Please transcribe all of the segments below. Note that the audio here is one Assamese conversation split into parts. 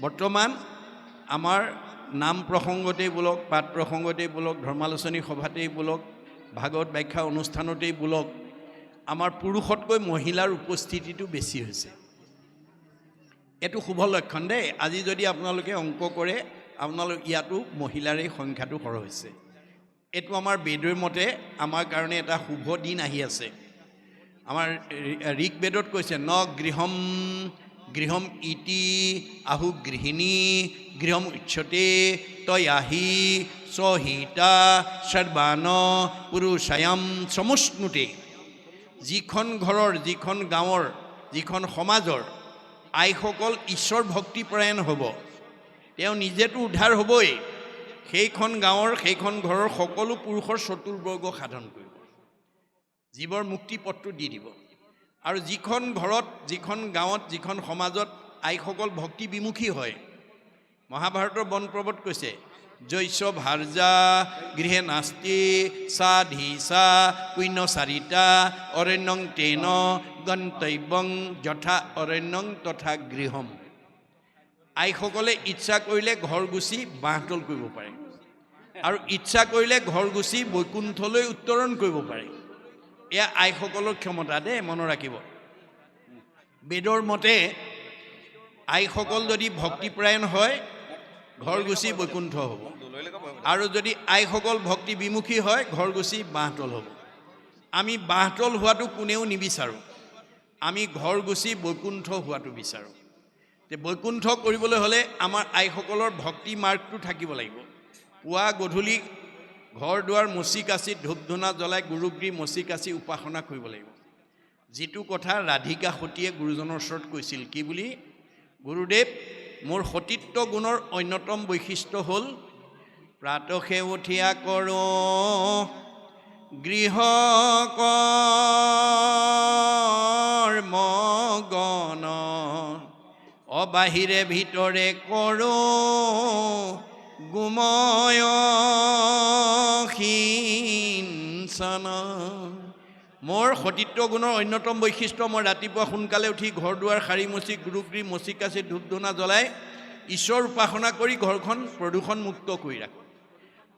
বৰ্তমান আমাৰ নাম প্ৰসংগতেই বোলক, পাঠ প্ৰসংগতেই বোলক, ধৰ্মালোচনী সভাতেই বোলক, ভাগৱত ব্যাখ্যা অনুষ্ঠানতেই বোলক, আমাৰ পুৰুষতকৈ মহিলাৰ উপস্থিতিটো বেছি হৈছে। এইটো শুভ লক্ষণ দেই। আজি যদি আপোনালোকে অংক কৰে, আপোনালোক ইয়াতো মহিলাৰেই সংখ্যাটো সৰহ হৈছে। এইটো আমাৰ বেদৰ মতে আমাৰ কাৰণে এটা শুভ দিন আহি আছে। আমাৰ ঋক বেদত কৈছে ন গৃহম গৃহম ইতি আহু গৃহিণী গৃহম উচ্যতে তয়াহি সহিতা সৰ্বান পুৰুষায়াম সমুষ্ণুতে। যিখন ঘৰৰ, যিখন গাঁৱৰ, যিখন সমাজৰ আইসকল ঈশ্বৰ ভক্তিপৰায়ণ হ'ব, তেওঁ নিজেতো উদ্ধাৰ হ'বই, সেইখন গাঁৱৰ, সেইখন ঘৰৰ সকলো পুৰুষৰ চতুৰ্বৰ্গ সাধন কৰিব, জীৱৰ মুক্তি পথটো দি দিব। আৰু যিখন ঘৰত, যিখন গাঁৱত, যিখন সমাজত আইসকল ভক্তি বিমুখী হয়, মহাভাৰতৰ বন পৰ্বত কৈছে জৈস্য ভাৰ্যা গৃহে নাস্তি সাধীসা পুণ্যচাৰিতা অৰণ্যং তেন গন্তব্যং যথা অৰণ্যং তথা গৃহম। আইসকলে ইচ্ছা কৰিলে ঘৰ গুচি বাঁহতল কৰিব পাৰে, আৰু ইচ্ছা কৰিলে ঘৰ গুচি বৈকুণ্ঠলৈ উত্তৰণ কৰিব পাৰে। এয়া আইসকলৰ ক্ষমতা দেই, মনত ৰাখিব। বেদৰ মতে আইসকল যদি ভক্তিপৰায়ণ হয়, ঘৰ গুচি বৈকুণ্ঠ হ'ব, আৰু যদি আইসকল ভক্তি বিমুখী হয়, ঘৰ গুচি বাঁহতল হ'ব। আমি বাঁহতল হোৱাটো কোনেও নিবিচাৰোঁ, আমি ঘৰ গুচি বৈকুণ্ঠ হোৱাটো বিচাৰোঁ। বৈকুণ্ঠ কৰিবলৈ হ'লে আমাৰ আইসকলৰ ভক্তি মাৰ্গটো থাকিব লাগিব। পুৱা গধূলি ঘৰ দুৱাৰ মচি কাচি ধূপ ধূনা জ্বলাই গুৰুগ্ৰী মচি কাচি উপাসনা কৰিব লাগিব। যিটো কথা ৰাধিকা সতীয়ে গুৰুজনৰ ওচৰত কৈছিল, কি বুলি? গুৰুদেৱ, মোৰ সতীত্ব গুণৰ অন্যতম বৈশিষ্ট্য হ'ল প্ৰাতসে উঠিয়া কৰোঁ গৃহ কৰ্মগণ, অবাহিৰে ভিতৰে কৰোঁ গুময় সিঞ্চন। মোৰ সতীত্ব গুণৰ অন্যতম বৈশিষ্ট্য, মই ৰাতিপুৱা সোনকালে উঠি ঘৰ দুৱাৰ সাৰি মচি গুৰুগ্ৰী মচি কাচি ধূপ ধূনা জ্বলাই ঈশ্বৰ উপাসনা কৰি ঘৰখন প্ৰদূষণ মুক্ত কৰি ৰাখোঁ,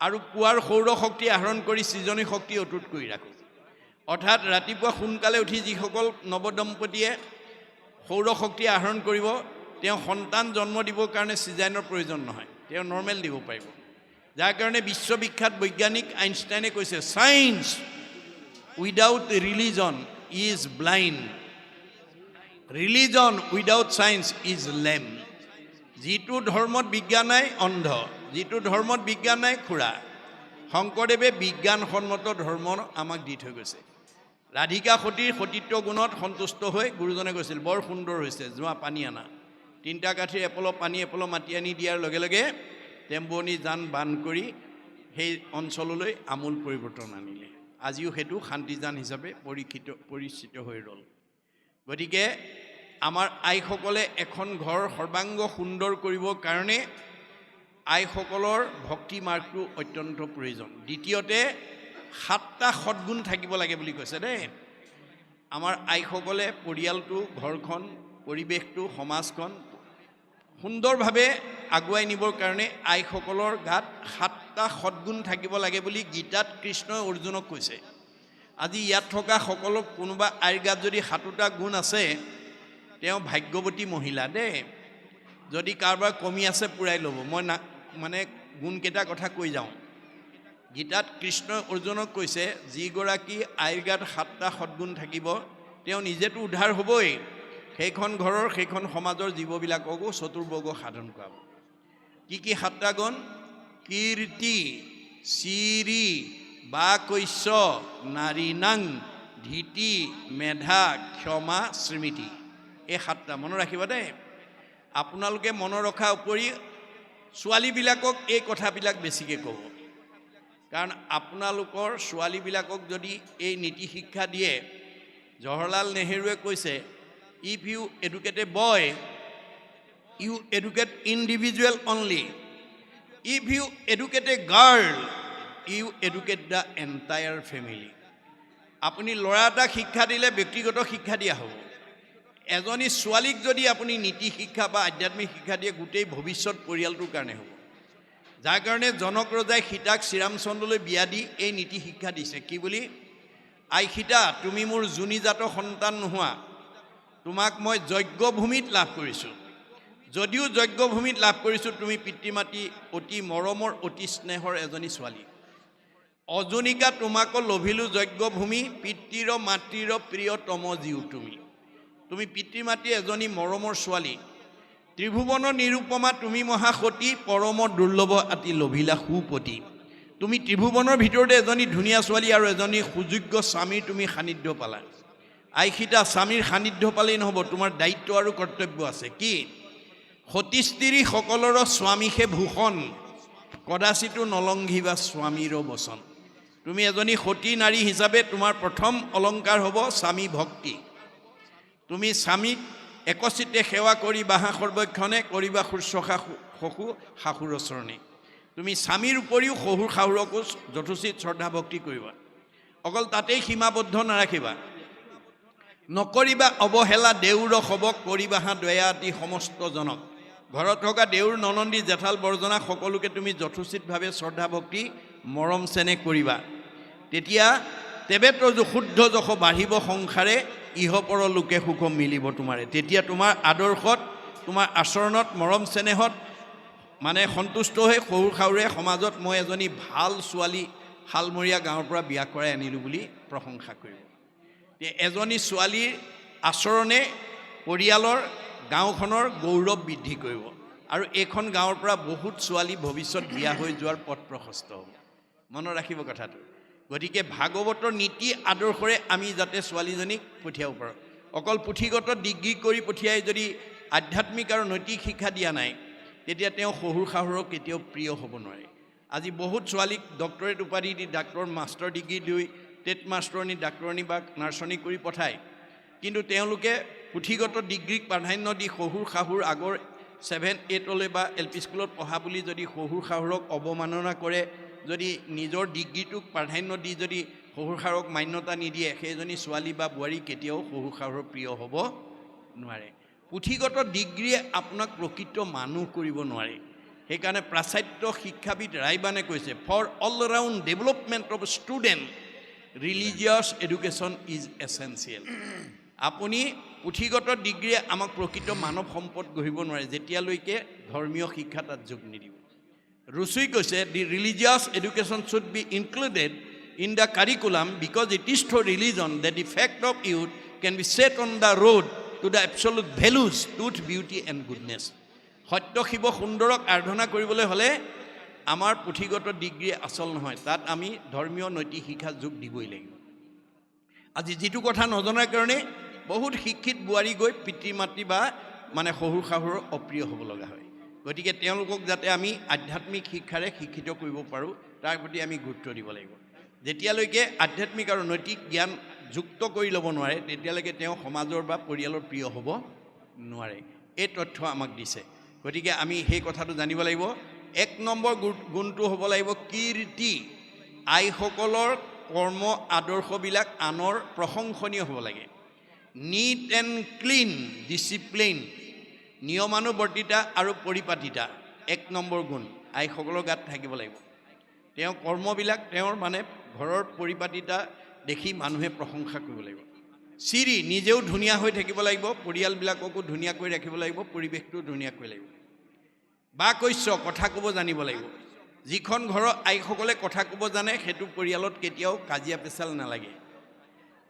আৰু পুৱাৰ সৌৰ শক্তি আহৰণ কৰি সৃজনী শক্তি অটুট কৰি ৰাখোঁ। অৰ্থাৎ ৰাতিপুৱা সোনকালে উঠি যিসকল নৱদম্পতীয়ে সৌৰ শক্তি আহৰণ কৰিব, তেওঁ সন্তান জন্ম দিবৰ কাৰণে চিজাইনৰ প্ৰয়োজন নহয়, তেওঁ নৰ্মেল দিব পাৰিব। যাৰ কাৰণে বিশ্ববিখ্যাত বৈজ্ঞানিক আইনষ্টাইনে কৈছে science without religion is blind, religion without science is লেম। যিটো ধৰ্মত বিজ্ঞান নাই অন্ধ, যিটো ধৰ্মত বিজ্ঞান নাই খুৰা। শংকৰদেৱে বিজ্ঞানসন্মত ধৰ্ম আমাক দি থৈ গৈছে। ৰাধিকা সতীৰ সতীত্ব গুণত সন্তুষ্ট হৈ গুৰুজনে কৈছিল বৰ সুন্দৰ হৈছে, যোৱা পানী আনা। 3টা কাঠিৰ এপল পানী এপল মাটি আনি দিয়াৰ লগে লগে টেম্বুৱনী জান বান কৰি সেই অঞ্চললৈ আমূল পৰিৱৰ্তন আনিলে। আজিও সেইটো শান্তিজান হিচাপে পৰিচিত হৈ ৰ'ল। গতিকে আমাৰ আইসকলে এখন ঘৰ সৰ্বাংগ সুন্দৰ কৰিবৰ কাৰণে আইসকলৰ ভক্তি মাৰ্গটো অত্যন্ত প্ৰয়োজন। দ্বিতীয়তে 7টা সদ্গুণ থাকিব লাগে বুলি কৈছে দেই। আমাৰ আইসকলে পৰিয়ালটো, ঘৰখন, পৰিৱেশটো, সমাজখন সুন্দৰভাৱে আগুৱাই নিবৰ কাৰণে আইসকলৰ গাত 7টা সদ্গুণ থাকিব লাগে বুলি গীতাত কৃষ্ণই অৰ্জুনক কৈছে। আজি ইয়াত থকা সকলো কোনোবা আইৰ গাত যদি 7টা গুণ আছে, তেওঁ ভাগ্যৱতী মহিলা দেই। যদি কাৰোবাৰ কমি আছে পূৰাই ল'ব। মই মানে গুণকেইটা কথা কৈ যাওঁ। গীতাত কৃষ্ণই অৰ্জুনক কৈছে যিগৰাকী আইৰ গাত 7টা সদ্গুণ থাকিব, তেওঁ নিজেতো উদ্ধাৰ হ'বই, সেইখন ঘৰৰ, সেইখন সমাজৰ জীৱবিলাককো চতুৰ্বৰ্গ সাধন কৰাব। কি কি 7টা গুণ? কীৰ্তি, চিৰি, বাকৈশ্য, নাৰীনাং, ধীতি, মেধা, ক্ষমা, স্মৃতি। এই 7টা মনত ৰাখিব দেই। আপোনালোকে মনত ৰখাৰ উপৰি ছোৱালীবিলাকক এই কথাবিলাক বেছিকৈ ক'ব, কাৰণ আপোনালোকৰ ছোৱালীবিলাকক যদি এই নীতি শিক্ষা দিয়ে, জৱাহৰলাল নেহৰুৱে কৈছে if you educate a boy you educate individual only, if you educate a girl you educate the entire family. আপুনি ল'ৰা এটাক শিক্ষা দিলে ব্যক্তিগত শিক্ষা দিয়া হ'ব, এজনী ছোৱালীক যদি আপুনি নীতি শিক্ষা বা আধ্যাত্মিক শিক্ষা দিয়ে গোটেই ভৱিষ্যত পৰিয়ালটোৰ কাৰণে হ'ব। যাৰ কাৰণে জনক ৰজাই সীতাক শ্ৰীৰামচন্দ্ৰলৈ বিয়া দি এই নীতি শিক্ষা দিছে কি বুলি, আই সীতা তুমি মোৰ যোনিজাত সন্তান নোহোৱা, তোমাক মই যজ্ঞভূমিত লাভ কৰিছোঁ। যদিও যজ্ঞভূমিত লাভ কৰিছোঁ, তুমি পিতৃ মাতৃ অতি মৰমৰ অতি স্নেহৰ এজনী ছোৱালী। অজনিকা তোমাকো লভিলোঁ যজ্ঞভূমি, পিতৃৰ মাতৃৰ প্ৰিয়তম জীও তুমি। তুমি পিতৃ মাতৃ এজনী মৰমৰ ছোৱালী। ত্ৰিভুৱন নিৰূপমা তুমি মহাসতী, পৰম দুৰ্লভ আতি লভিলা সুপতি। তুমি ত্ৰিভুৱনৰ ভিতৰতে এজনী ধুনীয়া ছোৱালী আৰু এজনী সুযোগ্য স্বামীৰ তুমি সান্নিধ্য পালা। আই সীতা স্বামীৰ সান্নিধ্য পালেই নহ'ব, তোমাৰ দায়িত্ব আৰু কৰ্তব্য আছে। কি? সতী স্ত্ৰী সকলৰ স্বামীহে ভূষণ, কদাচিতো নলংঘিবা স্বামীৰ বচন। তুমি এজনী সতী নাৰী হিচাপে তোমাৰ প্ৰথম অলংকাৰ হ'ব স্বামী ভক্তি। তুমি স্বামীক একচিতে সেৱা কৰিবাহা সৰ্বক্ষণে, কৰিবা শুশ্ৰূষা শশু শাহুৰ চৰণে। তুমি স্বামীৰ উপৰিও শহুৰ শাহুৰকো যথোচিত শ্ৰদ্ধা ভক্তি কৰিবা। অকল তাতেই সীমাবদ্ধ নাৰাখিবা, নকৰিবা অৱহেলা দেউৰ শৱক, কৰিবাহা দয়া আতি সমস্ত জনক। ঘৰত থকা দেউৰ ননন্দী জেঠাল বৰ্জনা সকলোকে তুমি যথোচিতভাৱে শ্ৰদ্ধা ভক্তি মৰম চেনেহ কৰিবা। তেতিয়া তেবে তজ শুদ্ধ যশ বাঢ়িব সংসাৰে, ইহপৰ লোকে সুখ মিলিব তোমাৰে। তেতিয়া তোমাৰ আদৰ্শত তোমাৰ আচৰণত মৰম চেনেহত মানে সন্তুষ্ট হৈ শহুৰ শাহুৰে সমাজত মই এজনী ভাল ছোৱালী শালমৰীয়া গাঁৱৰ পৰা বিয়া কৰাই আনিলোঁ বুলি প্ৰশংসা কৰিব। এজনী ছোৱালীৰ আচৰণে পৰিয়ালৰ গাঁওখনৰ গৌৰৱ বৃদ্ধি কৰিব আৰু এইখন গাঁৱৰ পৰা বহুত ছোৱালী ভৱিষ্যত বিয়া হৈ যোৱাৰ পথ প্ৰশস্ত হ'ব। মনত ৰাখিব কথাটো। গতিকে ভাগৱতৰ নীতি আদৰ্শৰে আমি যাতে ছোৱালীজনীক পঠিয়াব পাৰোঁ। অকল পুথিগত ডিগ্ৰী কৰি পঠিয়াই যদি আধ্যাত্মিক আৰু নৈতিক শিক্ষা দিয়া নাই, তেতিয়া তেওঁ শহুৰ শাহুৰক কেতিয়াও প্ৰিয় হ'ব নোৱাৰে। আজি বহুত ছোৱালীক ডক্টৰেট উপাধি দি ডাক্তৰ মাষ্টাৰ ডিগ্ৰী দি টেট মাষ্টৰণী ডাক্তৰণী বা নাৰ্ছনী কৰি পঠায়, কিন্তু তেওঁলোকে পুথিগত ডিগ্ৰীক প্ৰাধান্য দি শহুৰ শাহুৰ আগৰ 7-8লৈ বা LP স্কুলত পঢ়া বুলি যদি শহুৰ শাহুৰক অৱমাননা কৰে, যদি নিজৰ ডিগ্ৰীটোক প্ৰাধান্য দি যদি শহুৰ শাহুৰক মান্যতা নিদিয়ে, সেইজনী ছোৱালী বা বোৱাৰী কেতিয়াও শহুৰ শাহুৰৰ প্ৰিয় হ'ব নোৱাৰে। পুথিগত ডিগ্ৰীয়ে আপোনাক প্ৰকৃত মানুহ কৰিব নোৱাৰে। সেইকাৰণে পাশ্চাত্য শিক্ষাবিদ ৰাইবানে কৈছে, for all round development of student religious education is essential. আপুনি পুথিগত ডিগ্ৰীয়ে আমাক প্ৰকৃত মানৱ সম্পদ গঢ়িব নোৱাৰে যেতিয়ালৈকে ধৰ্মীয় শিক্ষা তাত যোগ নিদিব। ৰুচুই কৈছে, the religious education should be included in the curriculum because it is through religion that the fact of youth can be set on the road to the absolute values truth beauty and goodness. সত্য শিৱ সুন্দৰক আৰাধনা কৰিবলৈ হ'লে আমাৰ পুথিগত ডিগ্ৰী আচল নহয়, তাত আমি ধৰ্মীয় নৈতিক শিক্ষা যোগ দিবই লাগিব। আজি যিটো কথা নজনাৰ কাৰণে বহুত শিক্ষিত বোৱাৰী গৈ পিতৃ মাতৃ বা মানে শহুৰ শাহুৰৰ অপ্ৰিয় হ'ব লগা হয়। গতিকে তেওঁলোকক যাতে আমি আধ্যাত্মিক শিক্ষাৰে শিক্ষিত কৰিব পাৰোঁ তাৰ প্ৰতি আমি গুৰুত্ব দিব লাগিব। যেতিয়ালৈকে আধ্যাত্মিক আৰু নৈতিক জ্ঞান যুক্ত কৰি ল'ব নোৱাৰে, তেতিয়ালৈকে তেওঁ সমাজৰ বা পৰিয়ালৰ প্ৰিয় হ'ব নোৱাৰে। এই তথ্য আমাক দিছে। গতিকে আমি সেই কথাটো জানিব লাগিব। 1 নম্বৰ গুণটো হ'ব লাগিব কীৰ্তি। আইসকলৰ কৰ্ম আদৰ্শবিলাক আনৰ প্ৰশংসনীয় হ'ব লাগে। নীট এণ্ড ক্লিন, ডিচিপ্লিন, নিয়মানুবৰ্তিতা আৰু পৰিপাটিতা 1 নম্বৰ গুণ আইসকলৰ গাত থাকিব লাগিব। তেওঁ কৰ্মবিলাক তেওঁৰ মানে ঘৰৰ পৰিপাটিতা দেখি মানুহে প্ৰশংসা কৰিব লাগিব। চিৰি, নিজেও ধুনীয়া হৈ থাকিব লাগিব, পৰিয়ালবিলাককো ধুনীয়াকৈ ৰাখিব লাগিব, পৰিৱেশটো ধুনীয়াকৈ লাগিব। বাকস্য, কথা ক'ব জানিব লাগিব। যিখন ঘৰৰ আইসকলে কথা ক'ব জানে সেইটো পৰিয়ালত কেতিয়াও কাজিয়া পেচাল নালাগে।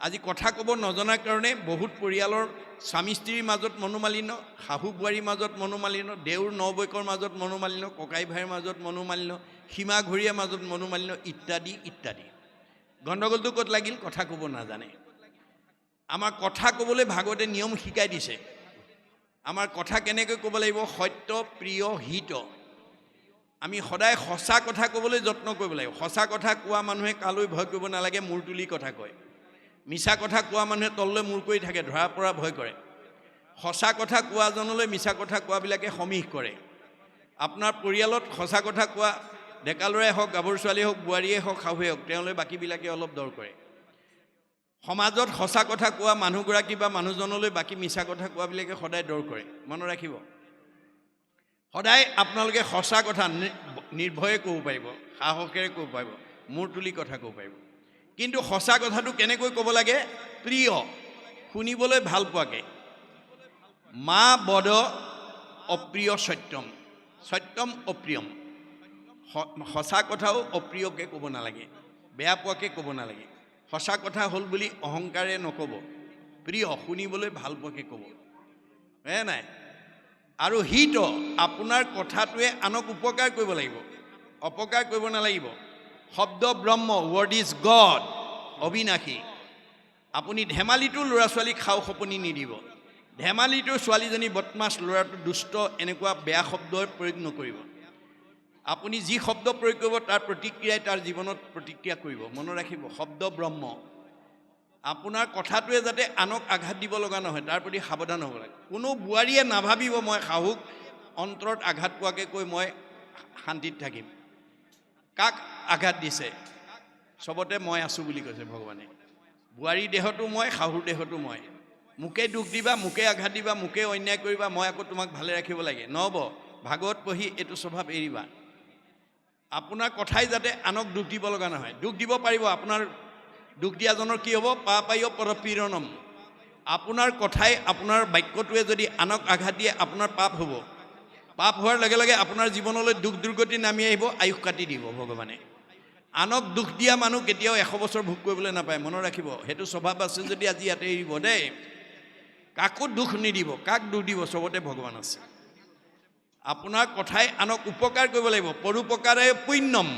আজি কথা ক'ব নজনাৰ কাৰণে বহুত পৰিয়ালৰ স্বামী স্ত্ৰীৰ মাজত মনোমালিন্য, শাহু বোৱাৰীৰ মাজত মনোমালিন্য, দেউৰ নবৈকৰ মাজত মনোমালিন্য, ককাই ভাইৰ মাজত মনোমালিন্য, সীমা ঘূৰীয়াৰ মাজত মনোমালিন্য ইত্যাদি ইত্যাদি। গণ্ডগোলটো ক'ত লাগিল? কথা ক'ব নাজানে। আমাৰ কথা ক'বলৈ ভাগৱতে নিয়ম শিকাই দিছে। আমাৰ কথা কেনেকৈ ক'ব লাগিব? সত্য, প্ৰিয়, হিত। আমি সদায় সঁচা কথা ক'বলৈ যত্ন কৰিব লাগিব। সঁচা কথা কোৱা মানুহে কালৈ ভয় কৰিব নালাগে, মূৰ তুলি কথা কয়। মিছা কথা কোৱা মানুহে তললৈ মূৰ কৰি থাকে, ধৰা পৰা ভয় কৰে। সঁচা কথা কোৱাজনলৈ মিছা কথা কোৱাবিলাকে সমীহ কৰে। আপোনাৰ পৰিয়ালত সঁচা কথা কোৱা ডেকা ল'ৰাই হওক, গাভৰু ছোৱালীয়ে হওক, বোৱাৰীয়ে হওক, শাহুৱে হওক, তেওঁলৈ বাকীবিলাকে অলপ দৰ কৰে। সমাজত সঁচা কথা কোৱা মানুহগৰাকী বা মানুহজনলৈ বাকী মিছা কথা কোৱাবিলাকে সদায় দৰ কৰে। মনত ৰাখিব, সদায় আপোনালোকে সঁচা কথা নিৰ্ভয়ে ক'ব পাৰিব, সাহসেৰে ক'ব পাৰিব, মূৰ তুলি কথা ক'ব পাৰিব। কিন্তু সঁচা কথাটো কেনেকৈ ক'ব লাগে? প্ৰিয়, শুনিবলৈ ভাল পোৱাকৈ। মা বদ অপ্ৰিয় সত্যম, সত্যম অপ্ৰিয়ম। সঁচা কথাও অপ্ৰিয়কৈ ক'ব নালাগে, বেয়া পোৱাকৈ ক'ব নালাগে। সঁচা কথা হ'ল বুলি অহংকাৰে নক'ব, প্ৰিয়, শুনিবলৈ ভাল পোৱাকৈ ক'ব, হে নাই? আৰু হিত, আপোনাৰ কথাটোৱে আনক উপকাৰ কৰিব লাগিব, অপকাৰ কৰিব নালাগিব। শব্দ ব্ৰহ্ম, ৱৰ্ড ইজ গড, অবিনাশী। আপুনি ধেমালিটো ল'ৰা ছোৱালীক খাও সপনি নিদিব। ধেমালিটো ছোৱালীজনী বদমাছ, ল'ৰাটো দুষ্ট, এনেকুৱা বেয়া শব্দৰ প্ৰয়োগ নকৰিব। আপুনি যি শব্দ প্ৰয়োগ কৰিব তাৰ প্ৰতিক্ৰিয়াই তাৰ জীৱনত প্ৰতিক্ৰিয়া কৰিব। মনত ৰাখিব, শব্দ ব্ৰহ্ম। আপোনাৰ কথাটোৱে যাতে আনক আঘাত দিব লগা নহয়, তাৰ প্ৰতি সাৱধান হ'ব লাগে। কোনো বোৱাৰীয়ে নাভাবিব মই শাহুক অন্তৰত আঘাত পোৱাকৈ কৈ মই শান্তিত থাকিম। কাক আঘাত দিছে? চবতে মই আছোঁ বুলি কৈছে ভগৱানে। বোৱাৰীৰ দেহতো মই, শাহুৰ দেহতো মই। মোকে দুখ দিবা, মোকে আঘাত দিবা, মোকে অন্যায় কৰিবা, মই আকৌ তোমাক ভালে ৰাখিব লাগে, নহ'ব। ভাগৱত পঢ়ি এইটো স্বভাৱ এৰিবা। আপোনাৰ কথাই যাতে আনক দুখ দিব লগা নহয়। দুখ দিব পাৰিব, আপোনাৰ দুখ দিয়াজনৰ কি হ'ব? পাপায় পৰপীড়নম। আপোনাৰ কথাই, আপোনাৰ বাক্যটোৱে যদি আনক আঘাত দিয়ে আপোনাৰ পাপ হ'ব। পাপ হোৱাৰ লগে লগে আপোনাৰ জীৱনলৈ দুখ দুৰ্গতি নামি আহিব, আয়ুস কাটি দিব ভগৱানে। আনক দুখ দিয়া মানুহ কেতিয়াও 100 বছৰ ভোগ কৰিবলৈ নাপায়। মনত ৰাখিব, সেইটো স্বভাৱ আছে যদি আজি ইয়াতে এৰিব দেই। কাকো দুখ নিদিব, কাক দুখ দিব? চবতে ভগৱান আছে। আপোনাৰ কথাই আনক উপকাৰ কৰিব লাগিব। পৰোপকাৰে পুণ্যম।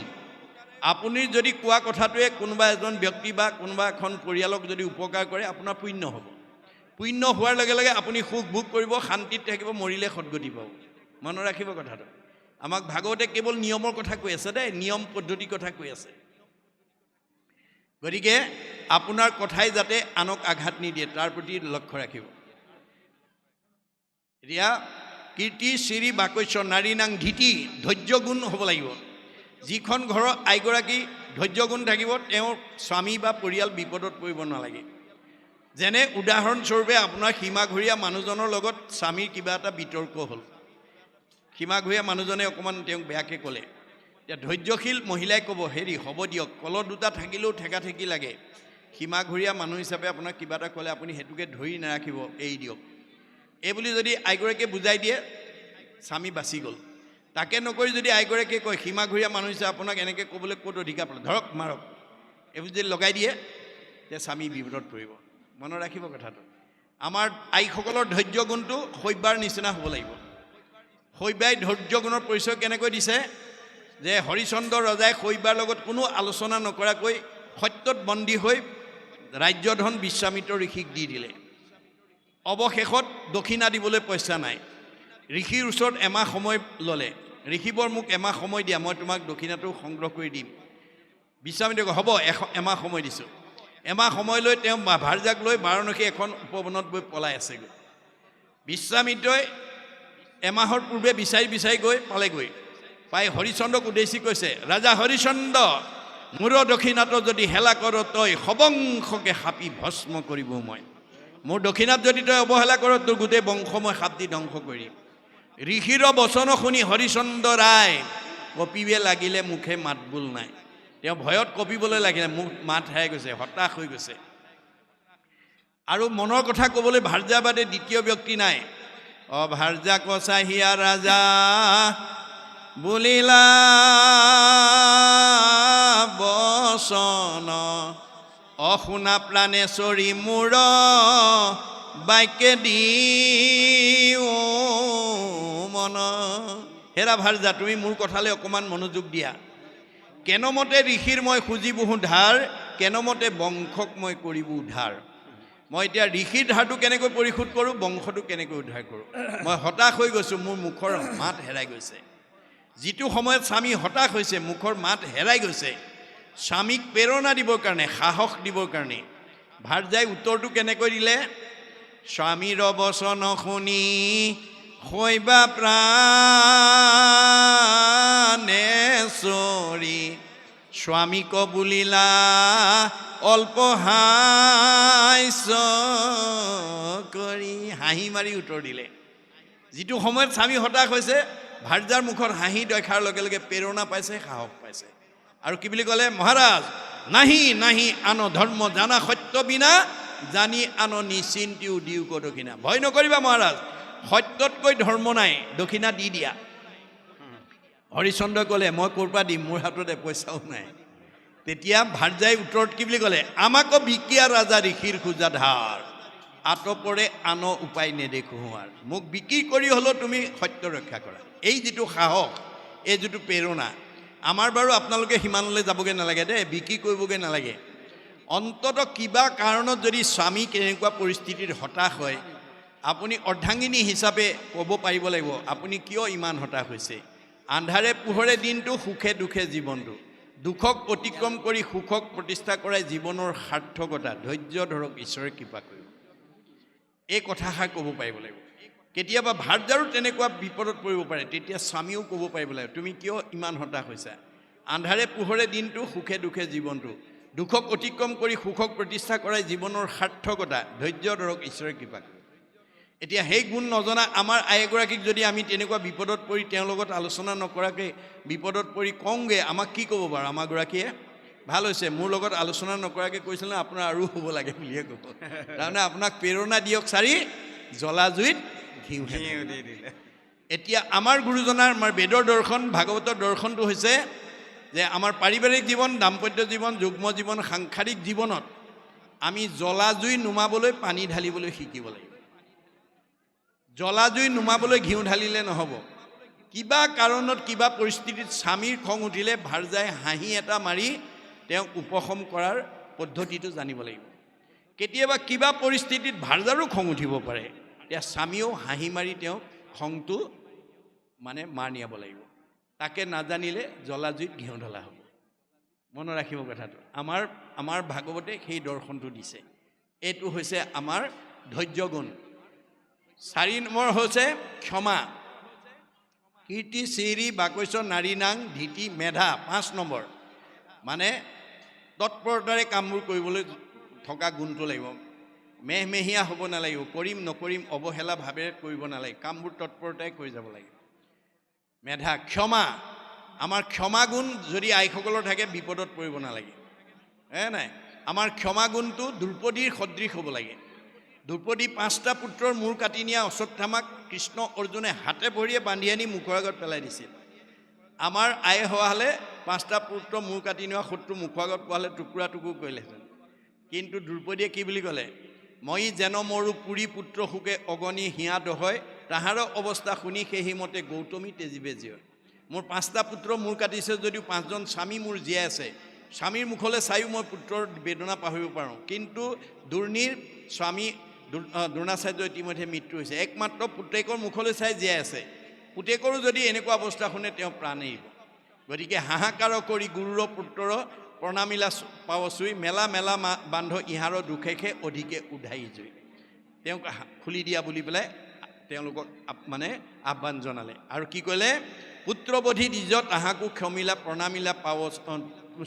আপুনি যদি কোৱা কথাটোৱে কোনোবা এজন ব্যক্তি বা কোনোবা এখন পৰিয়ালক যদি উপকাৰ কৰে, আপোনাৰ পুণ্য হ'ব। পুণ্য হোৱাৰ লগে লগে আপুনি সুখ ভোগ কৰিব, শান্তিত থাকিব, মৰিলে সদ্গতি পাব। মনত ৰাখিব কথাটো। আমাক ভাগৱতে কেৱল নিয়মৰ কথা কৈ আছে দেই, নিয়ম পদ্ধতিৰ কথা কৈ আছে। গতিকে আপোনাৰ কথাই যাতে আনক আঘাত নিদিয়ে তাৰ প্ৰতি লক্ষ্য ৰাখিব। এতিয়া কীৰ্তি শ্ৰী বাকস্য নাৰী নাং ধীতি, ধৈৰ্য গুণ হ'ব লাগিব। যিখন ঘৰৰ আইগৰাকী ধৈৰ্য গুণ থাকিব, তেওঁৰ স্বামী বা পৰিয়াল বিপদত পৰিব নালাগে। যেনে উদাহৰণস্বৰূপে আপোনাৰ সীমাঘৰীয়া মানুহজনৰ লগত স্বামীৰ কিবা এটা বিতৰ্ক হ'ল, সীমাঘৰীয়া মানুহজনে অকণমান তেওঁক বেয়াকৈ ক'লে। এতিয়া ধৈৰ্যশীল মহিলাই ক'ব, হেৰি হ'ব দিয়ক, কলৰ দুটা থাকিলেও ঠেকাঠেকি লাগে। সীমাঘৰীয়া মানুহ হিচাপে আপোনাক কিবা এটা ক'লে আপুনি সেইটোকে ধৰি নাৰাখিব, এৰি দিয়ক। এই বুলি যদি আইগৰাকীয়ে বুজাই দিয়ে, স্বামী বাচি গ'ল। তাকে নকৰি যদি আইগৰাকীয়ে কয়, সীমাঘৰীয়া মানুহ হিচাপে আপোনাক এনেকৈ ক'বলৈ ক'ত অধিকাৰ পালে, ধৰক মাৰক, এইবোৰ যদি লগাই দিয়ে, তেতিয়া স্বামী বিপদত পৰিব। মনত ৰাখিব কথাটো। আমাৰ আইসকলৰ ধৈৰ্য গুণটো শৈব্যাৰ নিচিনা হ'ব লাগিব। শৈব্যাই ধৈৰ্য গুণৰ পৰিচয় কেনেকৈ দিছে? যে হৰিচন্দ্ৰ ৰজাই শৈব্যাৰ লগত কোনো আলোচনা নকৰাকৈ সত্যত বন্দী হৈ ৰাজ্যধন বিশ্বামিত্ৰ ঋষিক দি দিলে। অৱশেষত দক্ষিণা দিবলৈ পইচা নাই। ঋষিৰ ওচৰত এমাহ সময় ল'লে। ঋষিবৰ মোক এমাহ সময় দিয়া, মই তোমাক দক্ষিণাটো সংগ্ৰহ কৰি দিম। বিশ্বামিত্ৰই হ'ব, এমাহ সময় দিছোঁ। এমাহ সময় লৈ তেওঁ ভাৰ্যাক লৈ বাৰাণসী এখন উপবনত গৈ পলাই আছেগৈ। বিশ্বামিত্ৰই এমাহৰ পূৰ্বে বিচাৰি বিচাৰি গৈ পালেগৈ। পাই হৰিচন্দ্ৰক উদ্দেশ্যি কৈছে, ৰাজা হৰিচন্দ্ৰ, মোৰ দক্ষিণাত যদি হেলা কৰ তই, সবংশকে সাপি ভস্ম কৰিব মই। মোৰ দক্ষিণাত যদি তই অৱহেলা কৰ, তোৰ গোটেই বংশ মই সাপ দি ধ্বংস কৰিম। ঋষিৰ বচন শুনি হৰিচন্দ্ৰ ৰায় কপিবে লাগিলে, মুখে মাত বোল নাই। তেওঁ ভয়ত কঁপিবলৈ লাগিলে, মুখ মাত হেৰাই গৈছে, হতাশ হৈ গৈছে। আৰু মনৰ কথা ক'বলৈ ভাৰ্যাবাদে দ্বিতীয় ব্যক্তি নাই। ভাৰ্যা কচাহিয়া ৰাজা বুলিলা বচন, অশুনা প্ৰাণেশ্বৰী মূৰ বাক্যে দিও মন। হেৰা ভাৰ্যা, তুমি মোৰ কথালৈ অকণমান মনোযোগ দিয়া। কেনমতে ঋষিৰ মই খুজিবহো ধাৰ, কেনমতে বংশক মই কৰিব উদ্ধাৰ। মই এতিয়া ঋষিৰ ধাৰটো কেনেকৈ পৰিশোধ কৰোঁ, বংশটো কেনেকৈ উদ্ধাৰ কৰোঁ। মই হতাশ হৈ গৈছোঁ, মোৰ মুখৰ মাত হেৰাই গৈছে। যিটো সময়ত স্বামী হতাশ হৈছে, মুখৰ মাত হেৰাই গৈছে, স্বামীক প্ৰেৰণা দিবৰ কাৰণে, সাহস দিবৰ কাৰণে ভাৰ্যাই উত্তৰটো কেনেকৈ দিলে? স্বামীৰ বচন শুনি শৈবা প্ৰাণেশ্বৰী, স্বামীক বুলিলা অল্প হাস্য কৰি হাঁহি মাৰি উত্তৰ দিলে। যিটো সময়ত স্বামী হতাশ হৈছে, ভাৰ্যাৰ মুখত হাঁহি দেখাৰ লগে লগে প্ৰেৰণা পাইছে, সাহস পাইছে। আৰু কি বুলি ক'লে? মহাৰাজ, নাহি নাহি আন ধৰ্ম জানা সত্য বিনা, জানি আন নিশ্চিন্তিও দিওক দক্ষিণা। ভয় নকৰিবা মহাৰাজ, সত্যতকৈ ধৰ্ম নাই, দক্ষিণা দি দিয়া। হৰিশ্চন্দ্ৰই ক'লে, মই ক'ৰ পৰা দিম, মোৰ হাততে পইচাও নাই। তেতিয়া ভাৰ্যাই উত্তৰত কি বুলি ক'লে? আমাকো বিকিয়া ৰাজা ঋষিৰ খোজা ধাৰ, আতপৰে আন উপায় নেদেখো হোৱাৰ। মোক বিক্ৰী কৰি হ'লেও তুমি সত্য ৰক্ষা কৰা। এই যিটো সাহস, এই যিটো প্ৰেৰণা, আমাৰ বাৰু আপোনালোকে সিমানলৈ যাবগৈ নালাগে দেই, বিক্ৰী কৰিবগৈ নালাগে। অন্ততঃ কিবা কাৰণত যদি স্বামী কেনেকুৱা পৰিস্থিতিত হতাশ হয়, আপুনি অৰ্ধাংগিনী হিচাপে ক'ব পাৰিব লাগিব, আপুনি কিয় ইমান হতাশ হৈছে। আন্ধাৰে পোহৰে দিনটো, সুখে দুখে জীৱনটো, দুখক অতিক্ৰম কৰি সুখক প্ৰতিষ্ঠা কৰাই জীৱনৰ সাৰ্থকতা। ধৈৰ্য ধৰক, ঈশ্বৰে কৃপা কৰিব। এই কথাষাৰ ক'ব পাৰিব লাগিব। কেতিয়াবা ভাৰ্যাৰো তেনেকুৱা বিপদত পৰিব পাৰে, তেতিয়া স্বামীও ক'ব পাৰিব লাগিব, তুমি কিয় ইমান হতাশ হৈছা। আন্ধাৰে পোহৰে দিনটো, সুখে দুখে জীৱনটো, দুখক অতিক্ৰম কৰি সুখক প্ৰতিষ্ঠা কৰাই জীৱনৰ সাৰ্থকতা। ধৈৰ্য ধৰক, ঈশ্বৰে কৃপা কৰিব। এতিয়া সেই গুণ নজনা আমাৰ আই এগৰাকীক যদি আমি তেনেকুৱা বিপদত পৰি তেওঁৰ লগত আলোচনা নকৰাকৈ বিপদত পৰি কওঁগৈ, আমাক কি ক'ব বাৰু? আমাৰ গৰাকীয়ে ভাল হৈছে, মোৰ লগত আলোচনা নকৰাকৈ কৈছিল ন, আপোনাৰ আৰু হ'ব লাগে বুলিয়ে ক'ব। তাৰমানে আপোনাক প্ৰেৰণা দিয়ক চাৰি, জ্বলা জুইত ঘিউ দি দিলে। এতিয়া আমাৰ গুৰুজনাৰ, আমাৰ বেদৰ দৰ্শন, ভাগৱতৰ দৰ্শনটো হৈছে যে আমাৰ পাৰিবাৰিক জীৱন, দাম্পত্য জীৱন, যুগ্ম জীৱন, সাংসাৰিক জীৱনত আমি জ্বলা জুই নুমাবলৈ পানী ঢালিবলৈ শিকিব লাগিব। জ্বলা জুই নুমাবলৈ ঘিউ ঢালিলে নহ'ব। কিবা কাৰণত, কিবা পৰিস্থিতিত স্বামীৰ খং উঠিলে ভাৰ্যাই হাঁহি এটা মাৰি তেওঁক উপশম কৰাৰ পদ্ধতিটো জানিব লাগিব। কেতিয়াবা কিবা পৰিস্থিতিত ভাৰ্যাৰো খং উঠিব পাৰে, এতিয়া স্বামীয়েও হাঁহি মাৰি তেওঁক খংটো মাৰ নিয়াব লাগিব। তাকে নাজানিলে জ্বলা জুইত ঘিউ ঢলা হ'ব। মনত ৰাখিব কথাটো। আমাৰ ভাগৱতে সেই দৰ্শনটো দিছে। এইটো হৈছে আমাৰ ধৈৰ্য গুণ। 4 নম্বৰ হৈছে ক্ষমা। কীৰ্তি চিৰি বাকৈশ্য নাৰী নাং ধীতি মেধা। 5 নম্বৰ মানে তৎপৰতাৰে কামবোৰ কৰিবলৈ থকা গুণটো লাগিব। মেহমেহীয়া হ'ব নালাগিব, কৰিম নকৰিম অৱহেলা ভাৱেৰে কৰিব নালাগে, কামবোৰ তৎপৰতাৰে কৰি যাব লাগে। মেধা, ক্ষমা। আমাৰ ক্ষমা গুণ যদি আইসকলৰ থাকে বিপদত পৰিব নালাগে, নাই। আমাৰ ক্ষমা গুণটো দ্ৰৌপদীৰ সদৃশ হ'ব লাগে। দ্ৰৌপদী 5টা পুত্ৰৰ মূৰ কাটি নিয়া অশ্বত্থামাক কৃষ্ণ অৰ্জুনে হাতে ভৰিয়ে বান্ধি আনি মুখৰ আগত পেলাই দিছিল। আমাৰ আই হোৱা হ'লে 5টা পুত্ৰ মূৰ কাটি নিয়া শত্ৰু মুখৰ আগত পোৱা হ'লে টুকুৰা টুকুৰ কৰিলেহেঁতেন। কিন্তু দ্ৰৌপদীয়ে কি বুলি ক'লে? মই যেন মোৰো পুৰী পুত্ৰ শোকে অগণি হিয়া দহয়, তাহাৰ অৱস্থা শুনি সেই মতে গৌতমী তেজীবে জীয়। মোৰ 5টা পুত্ৰ মূৰ কাটিছে যদিও 5জন স্বামী মোৰ জীয়াই আছে। স্বামীৰ মুখলৈ চায়ো মই পুত্ৰৰ বেদনা পাহৰিব পাৰোঁ, কিন্তু দুৰ্নীৰ স্বামী দ্ৰোণাচাৰ্য ইতিমধ্যে মৃত্যু হৈছে। একমাত্ৰ পুতেকৰ মুখলৈ চাই জীয়াই আছে। পুতেকৰো যদি এনেকুৱা অৱস্থা শুনে তেওঁ প্ৰাণ এৰিব। গতিকে হাহাকাৰ কৰি গুৰুৰ পুত্ৰৰ প্ৰণামিলা পাৱচুই, মেলা মেলা বান্ধ ইহাৰ দুখেষে অধিকে উধাই জুই। তেওঁক খুলি দিয়া বুলি পেলাই তেওঁলোকক আহ্বান জনালে। আৰু কি ক'লে? পুত্ৰবধি দ্বিজ তাহাকো ক্ষমিলা প্ৰণামিলা পাৱ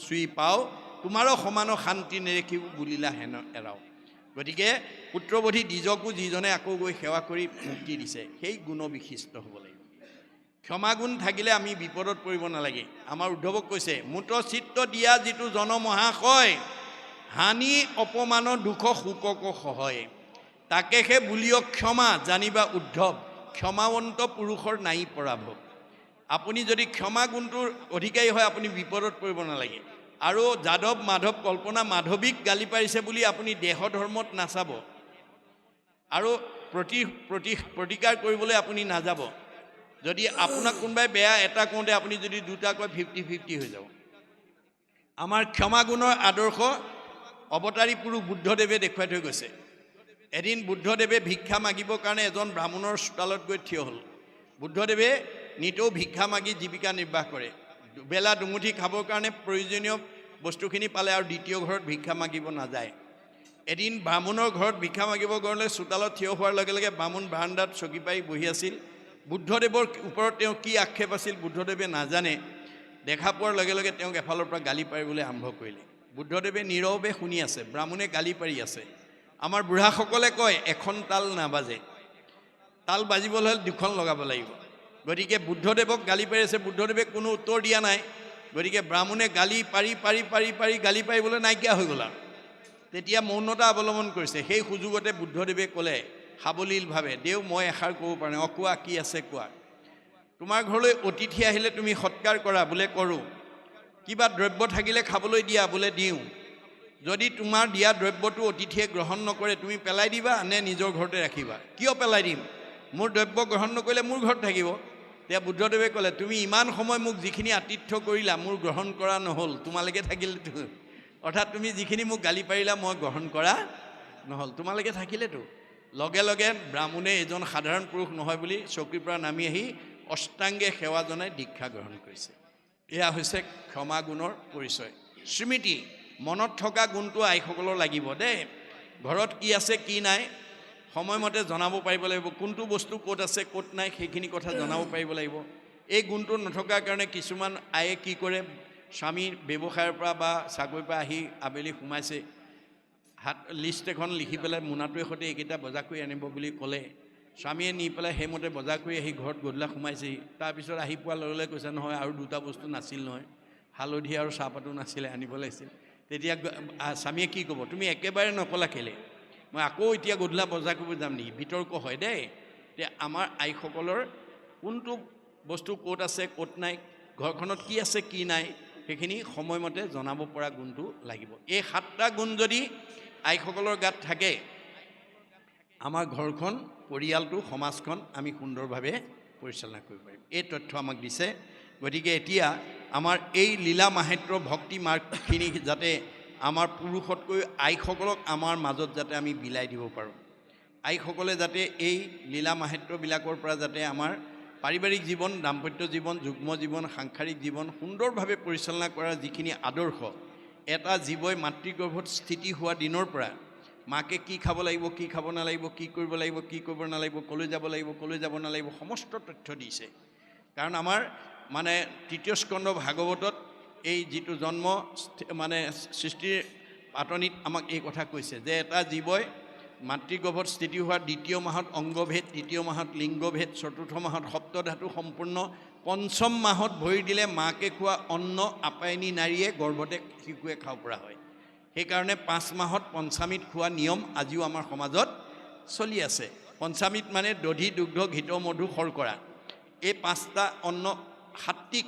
চুই পাও, তোমাৰো সমান শান্তি নেৰেখিও বুলিলা হেন এৰাও। গতিকে পুত্ৰবধি দ্বিজকো যিজনে আকৌ গৈ সেৱা কৰি মুক্তি দিছে, সেই গুণবিশিষ্ট হ'ব লাগিব। ক্ষমাগুণ থাকিলে আমি বিপদত পৰিব নালাগে। আমাৰ উদ্ধৱক কৈছে, মুত চিত্ত দিয়া যিটো জনমহাশয়, হানি অপমান দুখ শোকক সহয়, তাকেহে বুলিও ক্ষমা জানিবা উদ্ধৱ, ক্ষমাৱন্ত পুৰুষৰ নাই পৰাভৱ। আপুনি যদি ক্ষমা গুণটোৰ অধিকাৰী হয়, আপুনি বিপদত পৰিব নালাগে। আৰু যাদৱ মাধৱ কল্পনা মাধৱীক গালি পাৰিছে বুলি আপুনি দেহ ধৰ্মত নাচাব, আৰু প্ৰতিকাৰ কৰিবলৈ আপুনি নাযাব। যদি আপোনাক কোনোবাই বেয়া এটা কওঁতে আপুনি যদি দুটা কয়, 50-50 হৈ যাব। আমাৰ ক্ষমাগুণৰ আদৰ্শ অৱতাৰী পুৰুষ বুদ্ধদেৱে দেখুৱাই থৈ গৈছে। এদিন বুদ্ধদেৱে ভিক্ষা মাগিবৰ কাৰণে এজন ব্ৰাহ্মণৰ চোতালত গৈ থিয় হ'ল। বুদ্ধদেৱে নিতৌ ভিক্ষা মাগি জীৱিকা নিৰ্বাহ কৰে। দুবেলা দুমুঠি খাবৰ কাৰণে প্ৰয়োজনীয় বস্তুখিনি পালে আৰু দ্বিতীয় ঘৰত ভিক্ষা মাগিব নাযায়। এদিন ব্ৰাহ্মণৰ ঘৰত ভিক্ষা মাগিব গ'লে চোতালত থিয় হোৱাৰ লগে লগে ব্ৰাহ্মণ বাৰান্দাত চকী পাৰি বহি আছিল। বুদ্ধদেৱৰ ওপৰত তেওঁ কি আক্ষেপ আছিল বুদ্ধদেৱে নাজানে, দেখা পোৱাৰ লগে লগে তেওঁক এফালৰ পৰা গালি পাৰিবলৈ আৰম্ভ কৰিলে। বুদ্ধদেৱে নীৰৱে শুনি আছে, ব্ৰাহ্মণে গালি পাৰি আছে। আমাৰ বুঢ়াসকলে কয় এখন তাল নাবাজে, তাল বাজিবলৈ হ'লে দুখন লগাব লাগিব। গতিকে বুদ্ধদেৱক গালি পাৰি আছে, বুদ্ধদেৱে কোনো উত্তৰ দিয়া নাই। গতিকে ব্ৰাহ্মণে গালি পাৰি পাৰি পাৰি পাৰি গালি পাৰিবলৈ নাইকিয়া হৈ গ'ল। তেতিয়া মৌনতা অৱলম্বন কৰিছে। সেই সুযোগতে বুদ্ধদেৱে ক'লে সাৱলীলভাৱে, দেও মই এষাৰ ক'ব পৰা নাই। কোৱা, কি আছে কোৱা। তোমাৰ ঘৰলৈ অতিথি আহিলে তুমি সৎকাৰ কৰা, বোলে কৰোঁ। কিবা দ্ৰব্য থাকিলে খাবলৈ দিয়া, বোলে দিওঁ। যদি তোমাৰ দিয়া দ্ৰব্যটো অতিথিয়ে গ্ৰহণ নকৰে তুমি পেলাই দিবা নে নিজৰ ঘৰতে ৰাখিবা? কিয় পেলাই দিম? মোৰ দ্ৰব্য গ্ৰহণ নকৰিলে মোৰ ঘৰত থাকিব। তেতিয়া বুদ্ধদেৱে ক'লে, তুমি ইমান সময় মোক যিখিনি আতিথ্য কৰিলা মোৰ গ্ৰহণ কৰা নহ'ল, তোমালোকে থাকিলেতো। অৰ্থাৎ তুমি যিখিনি মোক গালি পাৰিলা মই গ্ৰহণ কৰা নহ'ল, তোমালোকে থাকিলেতো। লগে লগে ব্ৰাহ্মণে এজন সাধাৰণ পুৰুষ নহয় বুলি চকীৰ পৰা নামি আহি অষ্টাংগে সেৱা জনাই দীক্ষা গ্ৰহণ কৰিছে। এয়া হৈছে ক্ষমা গুণৰ পৰিচয়। স্মৃতি, মনত থকা গুণটো আইসকলৰ লাগিব দেই। ঘৰত কি আছে কি নাই সময়মতে জনাব পাৰিব লাগিব। কোনটো বস্তু ক'ত আছে ক'ত নাই সেইখিনি কথা জনাব পাৰিব লাগিব। এই গুণটো নথকাৰ কাৰণে কিছুমান আয়ে কি কৰে, স্বামীৰ ব্যৱসায়ৰ পৰা বা চাকৰিৰ পৰা আহি আবেলি সোমাইছে, হাত লিষ্ট এখন লিখি পেলাই মোনাটোৱে সৈতে এইকেইটা বজাৰ কৰি আনিব বুলি ক'লে, স্বামীয়ে নি পেলাই সেইমতে বজাৰ কৰি আহি ঘৰত গধূলা সোমাইছেহি। তাৰপিছত আহি পোৱাৰ লগে লগে কৈছে, নহয় আৰু দুটা বস্তু নাছিল নহয়, হালধি আৰু চাহপাতো নাছিলে, আনিব লাগিছিল। তেতিয়া স্বামীয়ে কি ক'ব, তুমি একেবাৰে নকলা কেলে, মই আকৌ এতিয়া গধূলা বজাৰ কৰিব যাম নেকি? বিতৰ্ক হয় দেই। এতিয়া আমাৰ আইসকলৰ কোনটো বস্তু ক'ত আছে ক'ত নাই, ঘৰখনত কি আছে কি নাই সেইখিনি সময়মতে জনাব পৰা গুণটো লাগিব। এই 7টা গুণ যদি আইসকলৰ গাত থাকে, আমাৰ ঘৰখন, পৰিয়ালটো, সমাজখন আমি সুন্দৰভাৱে পৰিচালনা কৰিব পাৰিম। এই তথ্য আমাক দিছে। গতিকে এতিয়া আমাৰ এই লীলা মাহাত্ম্য ভক্তি মাৰ্গখিনি যাতে আমাৰ পুৰুষতকৈ আইসকলক আমাৰ মাজত যাতে আমি বিলাই দিব পাৰোঁ। আইসকলে যাতে এই লীলা মাহাত্ম্যবিলাকৰ পৰা যাতে আমাৰ পাৰিবাৰিক জীৱন, দাম্পত্য জীৱন, যুগ্ম জীৱন, সাংসাৰিক জীৱন সুন্দৰভাৱে পৰিচালনা কৰাৰ যিখিনি আদৰ্শ, এটা জীৱই মাতৃগৰ্ভত স্থিতি হোৱা দিনৰ পৰা মাকে কি খাব লাগিব, কি খাব নালাগিব, কি কৰিব লাগিব, কি কৰিব নালাগিব, ক'লৈ যাব লাগিব, ক'লৈ যাব নালাগিব, সমস্ত তথ্য দিছে। কাৰণ আমাৰ মানে 3য় স্কন্ধ ভাগৱতত এই যিটো জন্ম মানে সৃষ্টিৰ পাতনিত আমাক এই কথা কৈছে যে এটা জীৱই মাতৃগৰ্ভত স্থিতি হোৱাৰ 2য় মাহত অংগভেদ, 3য় মাহত লিংগভেদ, 4ৰ্থ মাহত সপ্তধাতু সম্পূৰ্ণ, 5ম মাহত ভৰি দিলে মাকে খোৱা অন্ন আপায়নী নাৰীয়ে গৰ্ভতে শিশুৱে খাব পৰা হয়। সেইকাৰণে 5 মাহত পঞ্চামৃত খোৱা নিয়ম আজিও আমাৰ সমাজত চলি আছে। পঞ্চামৃত মানে দধি, দুগ্ধ, ঘৃত, মধু, শৰ্কৰা। এই 5টা অন্ন সাত্বিক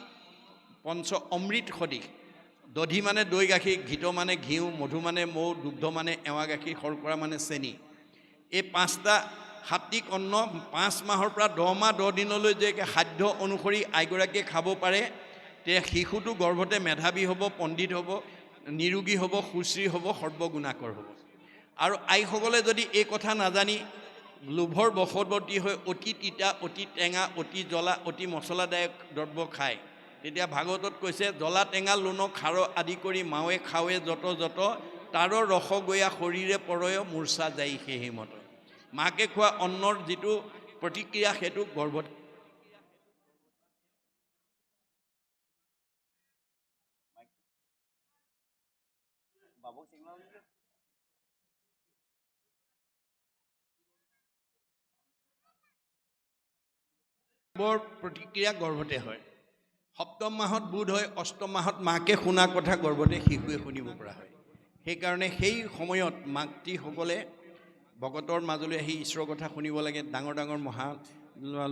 পঞ্চ অমৃত সদৃশ। দধি মানে দৈ গাখীৰ, ঘৃত মানে ঘিউ, মধু মানে মৌ, দুগ্ধ মানে এৱা গাখীৰ, শৰ্কৰা মানে চেনি। এই 5টা সাত্বিক অন্ন 5 মাহৰ পৰা 10 মাহ 10 দিনলৈ যে সাধ্য অনুসৰি আইগৰাকীয়ে খাব পাৰে, তেতিয়া শিশুটো গৰ্ভতে মেধাৱী হ'ব, পণ্ডিত হ'ব, নিৰোগী হ'ব, সুশ্ৰী হ'ব, সৰ্বগুণাকৰ হ'ব। আৰু আইসকলে যদি এই কথা নাজানি লোভৰ বশৱৰ্তী হৈ অতি তিতা, অতি টেঙা, অতি জ্বলা, অতি মছলাদায়ক দ্ৰব্য খায়, তেতিয়া ভাগৱতত কৈছে, জ্বলা টেঙা লোণ খাৰ আদি কৰি মাৱে খাৱে যত যত, তাৰ ৰস গয়া শৰীৰে পৰয় মূৰ্ছা যায় সেই মত। মাকে খোৱা অন্নৰ যিটো প্ৰতিক্ৰিয়া সেইটো গৰ্ভত প্ৰতিক্ৰিয়া গৰ্ভতে হয়। 7ম মাহত বোধ হয়, 8ম মাহত মাকে শুনা কথা গৰ্ভতে শিশুৱে শুনিব পৰা হয়। সেইকাৰণে সেই সময়ত মাতৃসকলে ভকতৰ মাজলৈ আহি ঈশ্বৰৰ কথা শুনিব লাগে, ডাঙৰ ডাঙৰ মহা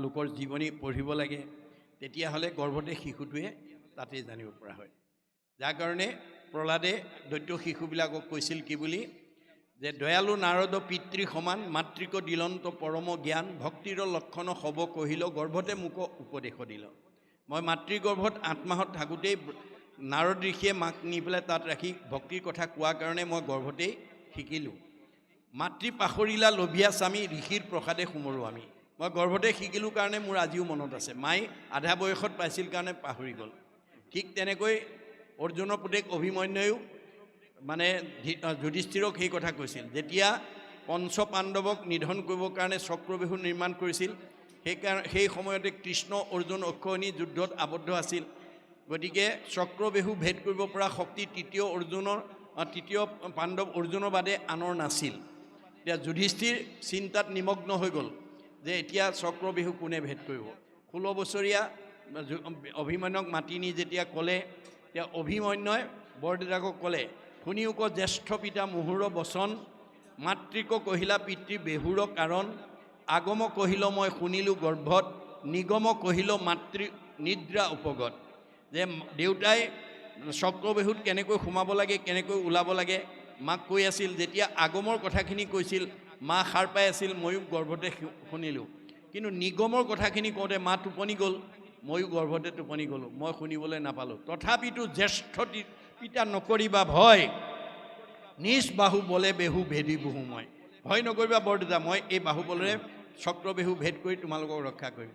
লোকৰ জীৱনী পঢ়িব লাগে, তেতিয়াহ'লে গৰ্ভতে শিশুটোৱে তাতে জানিব পৰা হয়। যাৰ কাৰণে প্ৰহ্লাদে দৈত্য শিশুবিলাকক কৈছিল কি বুলি, যে দয়ালু নাৰদ পিতৃ সমান, মাতৃক দিলন্ত পৰম জ্ঞান, ভক্তিৰ লক্ষণ হব কহিল, গৰ্ভতে মোক উপদেশ দিল। মই মাতৃগৰ্ভত 8 মাহত থাকোঁতেই নাৰদ ঋষিয়ে মাক নি পেলাই তাত ৰাখি ভক্তিৰ কথা কোৱাৰ কাৰণে মই গৰ্ভতেই শিকিলোঁ। মাতৃ পাহৰিলা লোভিয়া স্বামী, ঋষিৰ প্ৰসাদে সুমৰো আমি। মই গৰ্ভতে শিকিলোঁ কাৰণে মোৰ আজিও মনত আছে। মাই আধা বয়সত পাইছিল কাৰণে পাহৰি গ'ল। ঠিক তেনেকৈ অৰ্জুনৰ পুতেক অভিমন্যুও মানে যুধিষ্ঠিৰক সেই কথা কৈছিল, যেতিয়া পঞ্চ পাণ্ডৱক নিধন কৰিবৰ কাৰণে চক্ৰবেহু নিৰ্মাণ কৰিছিল, সেই সময়তে কৃষ্ণ অৰ্জুন অক্ষয়ণী যুদ্ধত আবদ্ধ আছিল। গতিকে চক্ৰবেহু ভেদ কৰিব পৰা শক্তি তৃতীয় পাণ্ডৱ অৰ্জুনৰ বাদে আনৰ নাছিল। এতিয়া যুধিষ্ঠিৰ চিন্তাত নিমগ্ন হৈ গ'ল যে এতিয়া চক্ৰবেহু কোনে ভেদ কৰিব। 16 বছৰীয়া অভিমন্যুক মাতি নি যেতিয়া ক'লে, তেতিয়া অভিমন্যুই বৰদেউতাকক ক'লে, শুনিও ক জ্যেষ্ঠ পিতা মুহুৰ বচন, মাতৃক কহিলা পিতৃ বেহুৰ কাৰণ, আগম কহিল মই শুনিলোঁ গৰ্ভত, নিগম কহিল মাতৃ নিদ্ৰা উপগত। যে দেউতাই চক্ৰবেহুত কেনেকৈ সোমাব লাগে, কেনেকৈ ওলাব লাগে মাক কৈ আছিল। যেতিয়া আগমৰ কথাখিনি কৈছিল মা সাৰ পাই আছিল, ময়ো গৰ্ভতে শুনিলোঁ। কিন্তু নিগমৰ কথাখিনি কওঁতে মা টোপনি গ'ল, ময়ো গৰ্ভতে টোপনি গ'লোঁ, মই শুনিবলৈ নাপালোঁ। তথাপিতো জ্যেষ্ঠ পিতা নকৰিবা ভয়, নিজ বাহু বলে বেহু ভেদি বহু মই। ভয় নকৰিবা বৰদেউতা, মই এই বাহুবলেৰে চক্ৰবেহু ভেদ কৰি তোমালোকক ৰক্ষা কৰিম।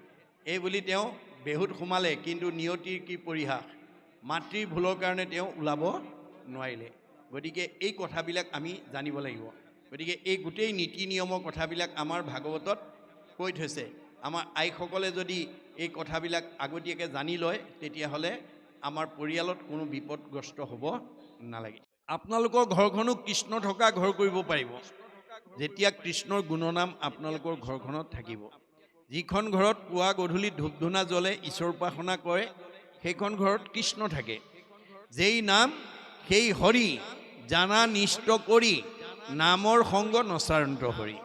এই বুলি তেওঁ বেহুত সোমালে, কিন্তু নিয়তিৰ কি পৰিহাস, মাতৃৰ ভুলৰ কাৰণে তেওঁ ওলাব নোৱাৰিলে। গতিকে এই কথাবিলাক আমি জানিব লাগিব। গতিকে এই গোটেই নীতি নিয়মৰ কথাবিলাক আমাৰ ভাগৱতত কৈ থৈছে। আমাৰ আইসকলে যদি এই কথাবিলাক আগতীয়াকৈ জানি লয়, তেতিয়াহ'লে আমাৰ পৰিয়ালত কোনো বিপদগ্ৰস্ত হ'ব নালাগে। আপোনালোকৰ ঘৰখনো কৃষ্ণ থকা ঘৰ কৰিব পাৰিব যেতিয়া কৃষ্ণৰ গুণনাম আপোনালোকৰ ঘৰখনত থাকিব। যিখন ঘৰত পুৱা গধূলি ধূপ ধূনা জ্বলে, ঈশ্বৰ উপাসনা কৰে, সেইখন ঘৰত কৃষ্ণ থাকে। যেই নাম সেই হৰি জানা নিষ্ট কৰি, নামৰ সংগ নচাৰন্ত হৰি।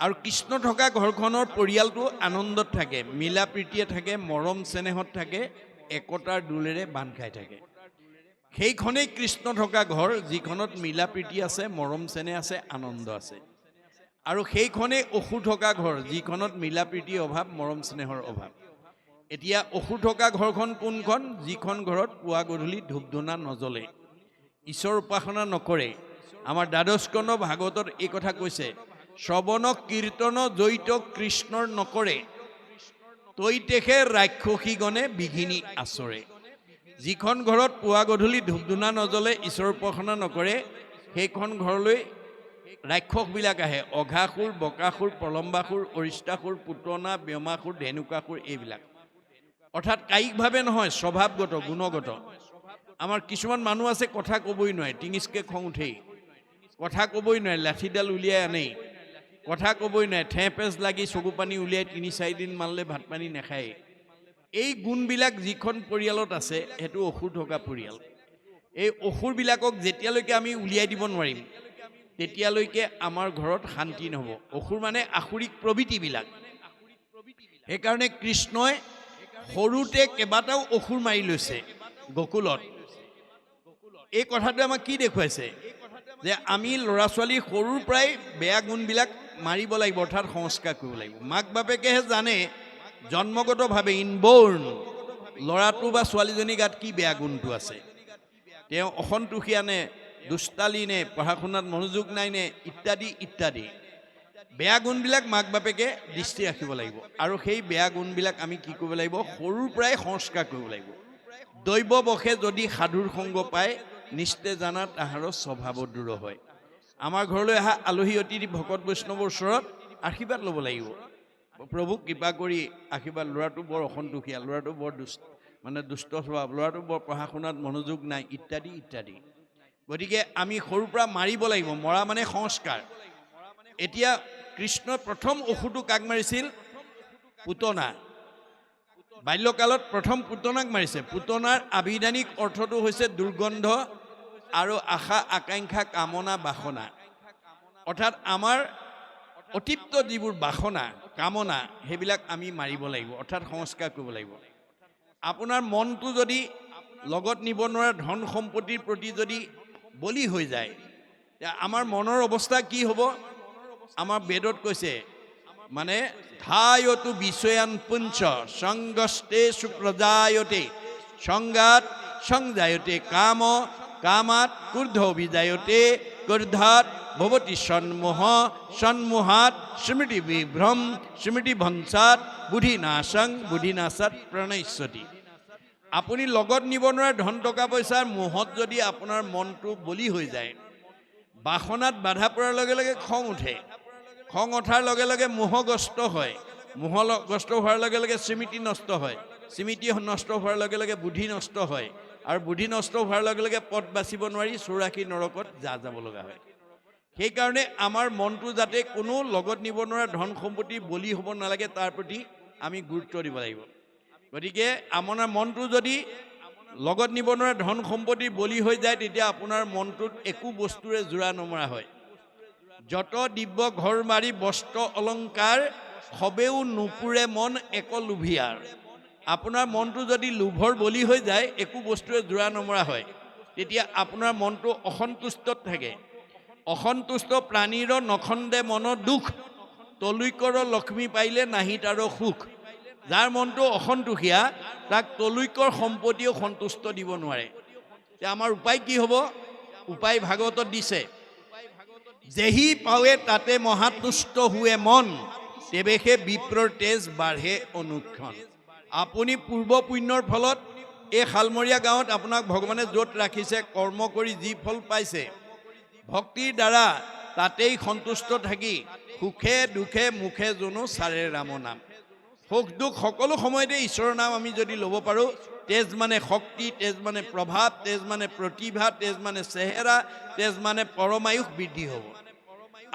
আৰু কৃষ্ণ থকা ঘৰখনৰ পৰিয়ালটো আনন্দত থাকে, মিলা প্ৰীতিয়ে থাকে, মৰম চেনেহত থাকে, একতাৰ দোলেৰে বান্ধ খাই থাকে। সেইখনেই কৃষ্ণ থকা ঘৰ, যিখনত মিলা প্ৰীতি আছে, মৰম চেনেহ আছে, আনন্দ আছে। আৰু সেইখনেই অসুৰ থকা ঘৰ, যিখনত মিলা প্ৰীতিৰ অভাৱ, মৰম স্নেহৰ অভাৱ। এতিয়া অসুৰ থকা ঘৰখন কোনখন? যিখন ঘৰত পুৱা গধূলি ধূপ ধূনা নজ্বলে, ঈশ্বৰ উপাসনা নকৰে। আমাৰ দ্বাদশ স্কন্ধ ভাগৱতত এই কথা কৈছে, শ্ৰৱণ কীৰ্তন জড়িত কৃষ্ণৰ নকৰে, তৈতেহে ৰাক্ষসীগণে বিঘিনি আচৰে। যিখন ঘৰত পুৱা গধূলি ধূপ ধূনা নজ্বলে, ঈশ্বৰ উপাসনা নকৰে, সেইখন ঘৰলৈ ৰাক্ষসবিলাক আহে। অঘাসুৰ, বকাসুৰ, প্ৰলম্বাসুৰ, অৰিষ্টাসুৰ, পুতনা, ব্যোমাসুৰ, ধেনুকাসুৰ, এইবিলাক। অৰ্থাৎ কায়িকভাৱে নহয়, স্বভাৱগত, গুণগত। আমাৰ কিছুমান মানুহ আছে কথা ক'বই নোৱাৰে, টিঙিচকৈ খং উঠেই, কথা ক'বই নোৱাৰে, লাঠিডাল উলিয়াই আনেই, কথা ক'বই নোৱাৰে, ঠেহ পেচ লাগি চকু পানী উলিয়াই 3-4 দিন মানলৈ ভাত পানী নাখায়। এই গুণবিলাক যিখন পৰিয়ালত আছে, সেইটো অসুৰ থকা পৰিয়াল। এই অসুৰবিলাকক যেতিয়ালৈকে আমি উলিয়াই দিব নোৱাৰিম, তেতিয়ালৈকে আমাৰ ঘৰত শান্তি নহ'ব। অসুৰ মানে আসুৰিক প্ৰবৃত্তিবিলাক। সেইকাৰণে কৃষ্ণই সৰুতে কেইবাটাও অসুৰ মাৰি লৈছে গকুলত। এই কথাটো আমাক কি দেখুৱাইছে? যে আমি ল'ৰা ছোৱালী সৰুৰ পৰাই বেয়া গুণবিলাক মাৰিব লাগিব, অৰ্থাৎ সংস্কাৰ কৰিব লাগিব। মাক বাপেকেহে জানে জন্মগতভাৱে ইনবৰ্ণ ল'ৰাটো বা ছোৱালীজনীৰ গাত কি বেয়া গুণটো আছে। তেওঁ অসন্তোষিয়া নে, দুষ্টালি নে, পঢ়া শুনাত মনোযোগ নাই নে, ইত্যাদি ইত্যাদি বেয়া গুণবিলাক মাক বাপেকে দৃষ্টি ৰাখিব লাগিব। আৰু সেই বেয়া গুণবিলাক আমি কি কৰিব লাগিব? সৰুৰ পৰাই সংস্কাৰ কৰিব লাগিব। দৈৱ বশে যদি সাধুৰ সংগ পায়, নিশ্চয় জানা তাহাৰৰ স্বভাৱ দূৰ হয়। আমাৰ ঘৰলৈ অহা আলহী অতিথি ভকত বৈষ্ণৱৰ ওচৰত আশীৰ্বাদ ল'ব লাগিব। প্ৰভুক কৃপা কৰি আশীৰ্বাদ, ল'ৰাটো বৰ অসন্তোষীয়া, ল'ৰাটো বৰ দুষ্ট স্বভাৱ, ল'ৰাটো বৰ পঢ়া শুনাত মনোযোগ নাই, ইত্যাদি ইত্যাদি। গতিকে আমি সৰুৰ পৰা মাৰিব লাগিব। মৰা মানে সংস্কাৰ। এতিয়া কৃষ্ণই প্ৰথম অসুৰটো কাক মাৰিছিল? পুতনা। বাল্যকালত প্ৰথম পুতনাক মাৰিছে। পুতনাৰ আভিধানিক অৰ্থটো হৈছে দুৰ্গন্ধ আৰু আশা আকাংক্ষা কামনা বাসনা। অৰ্থাৎ আমাৰ অতিপ্ত যিবোৰ বাসনা কামনা, সেইবিলাক আমি মাৰিব লাগিব, অৰ্থাৎ সংস্কাৰ কৰিব লাগিব। আপোনাৰ মনটো যদি লগত নিব নোৱাৰা ধন সম্পত্তিৰ প্ৰতি যদি বলি হৈ যায়, আমাৰ মনৰ অৱস্থা কি হ'ব? আমাৰ বেদত কৈছে, মানে ধায়তু বিষয়ান পুঞ্চ সংগস্তে সুপ্ৰজায়তে সংগাত সংজায়তে কাম কামাত ক্ৰোধ বিজায়তে ক্ৰোধাত ভবতি সন্মোহ সন্মোহাত স্মৃতি বিভ্ৰম স্মৃতি ভঞ্চাত বুদ্ধিনাশং বুদ্ধিনাশাত প্ৰণশ্যতি। আপুনি লগত নিব নোৱাৰা ধন টকা পইচাৰ মোহত যদি আপোনাৰ মনটো বলি হৈ যায়, বাসনাত বাধা পৰাৰ লগে লগে খং উঠে, খং উঠাৰ লগে লগে মোহগ্ৰস্ত হয়, মোহগ্ৰস্ত হোৱাৰ লগে লগে স্মৃতি নষ্ট হয়, স্মৃতি নষ্ট হোৱাৰ লগে লগে বুদ্ধি নষ্ট হয় আৰু বুদ্ধি নষ্ট হোৱাৰ লগে লগে পথ বাচিব নোৱাৰি 84 নৰকত যাব লগা হয়। সেইকাৰণে আমাৰ মনটো যাতে কোনো লগত নিব নোৱাৰা ধন সম্পত্তি বলি হ'ব নালাগে তাৰ প্ৰতি আমি গুৰুত্ব দিব লাগিব। গতিকে আপোনাৰ মনটো যদি লগত নিব নোৱাৰা ধন সম্পত্তি বলি হৈ যায় তেতিয়া আপোনাৰ মনটোত একো বস্তুৰে জোৰা নমৰা হয়। যত দিব্য ঘৰ মাৰি বস্ত্ৰ অলংকাৰ সবেও নুপুৰে মন এক লোভিয়াৰ। আপোনাৰ মনটো যদি লোভৰ বলি হৈ যায় একো বস্তুৰে জোৰা নমৰা হয় তেতিয়া আপোনাৰ মনটো অসন্তুষ্টত থাকে। অসন্তুষ্ট প্ৰাণীৰ নখন্দে মনৰ দুখ তলৈকৰ লক্ষ্মী পাইলে নাহি তাৰ সুখ। যাৰ মনটো অসন্তোষিয়া তাক তলৈকৰ সম্পত্তিও সন্তুষ্ট দিব নোৱাৰে। আমাৰ উপায় কি হ'ব? উপায় ভাগৱতত দিছে, যেহি পাৱে তাতে মহাতুষ্ট হুৱে মন তেৱেহে বিপ্ৰৰ তেজ বাঢ়ে অনুক্ষণ। আপুনি পূৰ্ব পুণ্যৰ ফলত এই শালমৰীয়া গাঁৱত আপোনাক ভগৱানে য'ত ৰাখিছে কৰ্ম কৰি যি ফল পাইছে ভক্তিৰ দ্বাৰা তাতেই সন্তুষ্ট থাকি সুখে দুখে মুখে জনো চাৰে ৰাম নাম। সুখ দুখ সকলো সময়তে ঈশ্বৰৰ নাম আমি যদি ল'ব পাৰোঁ, তেজ মানে শক্তি, তেজ মানে প্ৰভাৱ, তেজ মানে প্ৰতিভা, তেজ মানে চেহেৰা, তেজ মানে পৰমায়ুস বৃদ্ধি হ'ব।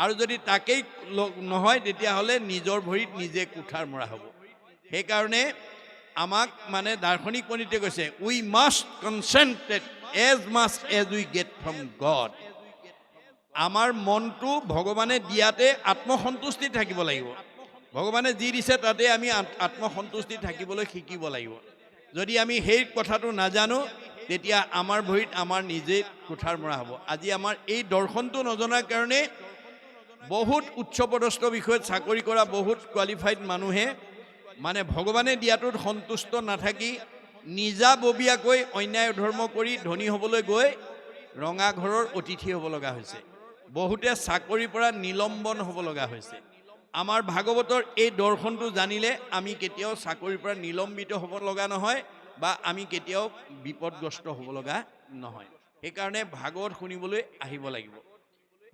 আৰু যদি তাকেই নহয় তেতিয়াহ'লে নিজৰ ভৰিত নিজে কুঠাৰ মৰা হ'ব। সেইকাৰণে আমাক মানে দাৰ্শনিক পণ্ডিতে কৈছে we must concentrate as much as we get from God. আমাৰ মনটো ভগৱানে দিয়াতে আত্মসন্তুষ্টি থাকিব লাগিব। ভগৱানে যি দিছে তাতে আমি আত্মসন্তুষ্টি থাকিবলৈ শিকিব লাগিব। যদি আমি সেই কথাটো নাজানো তেতিয়া আমাৰ ভৰিত আমাৰ নিজে কুঠাৰ মৰা হ'ব। আজি আমাৰ এই দৰ্শনটো নজনাৰ কাৰণে বহুত উচ্চপদস্থ বিষয়ত চাকৰি কৰা বহুত কোৱালিফাইড মানুহে মানে ভগৱানে দিয়াটোত সন্তুষ্ট নাথাকি নিজাববীয়াকৈ অন্যায় ধৰ্ম কৰি ধনী হ'বলৈ গৈ ৰঙা ঘৰৰ অতিথি হ'ব লগা হৈছে। বহুতে চাকৰিৰ পৰা নিলম্বন হ'ব লগা হৈছে। আমাৰ ভাগৱতৰ এই দৰ্শনটো জানিলে আমি কেতিয়াও চাকৰিৰ পৰা নিলম্বিত হ'ব লগা নহয় বা আমি কেতিয়াও বিপদগ্ৰস্ত হ'ব লগা নহয়। সেইকাৰণে ভাগৱত শুনিবলৈ আহিব লাগিব,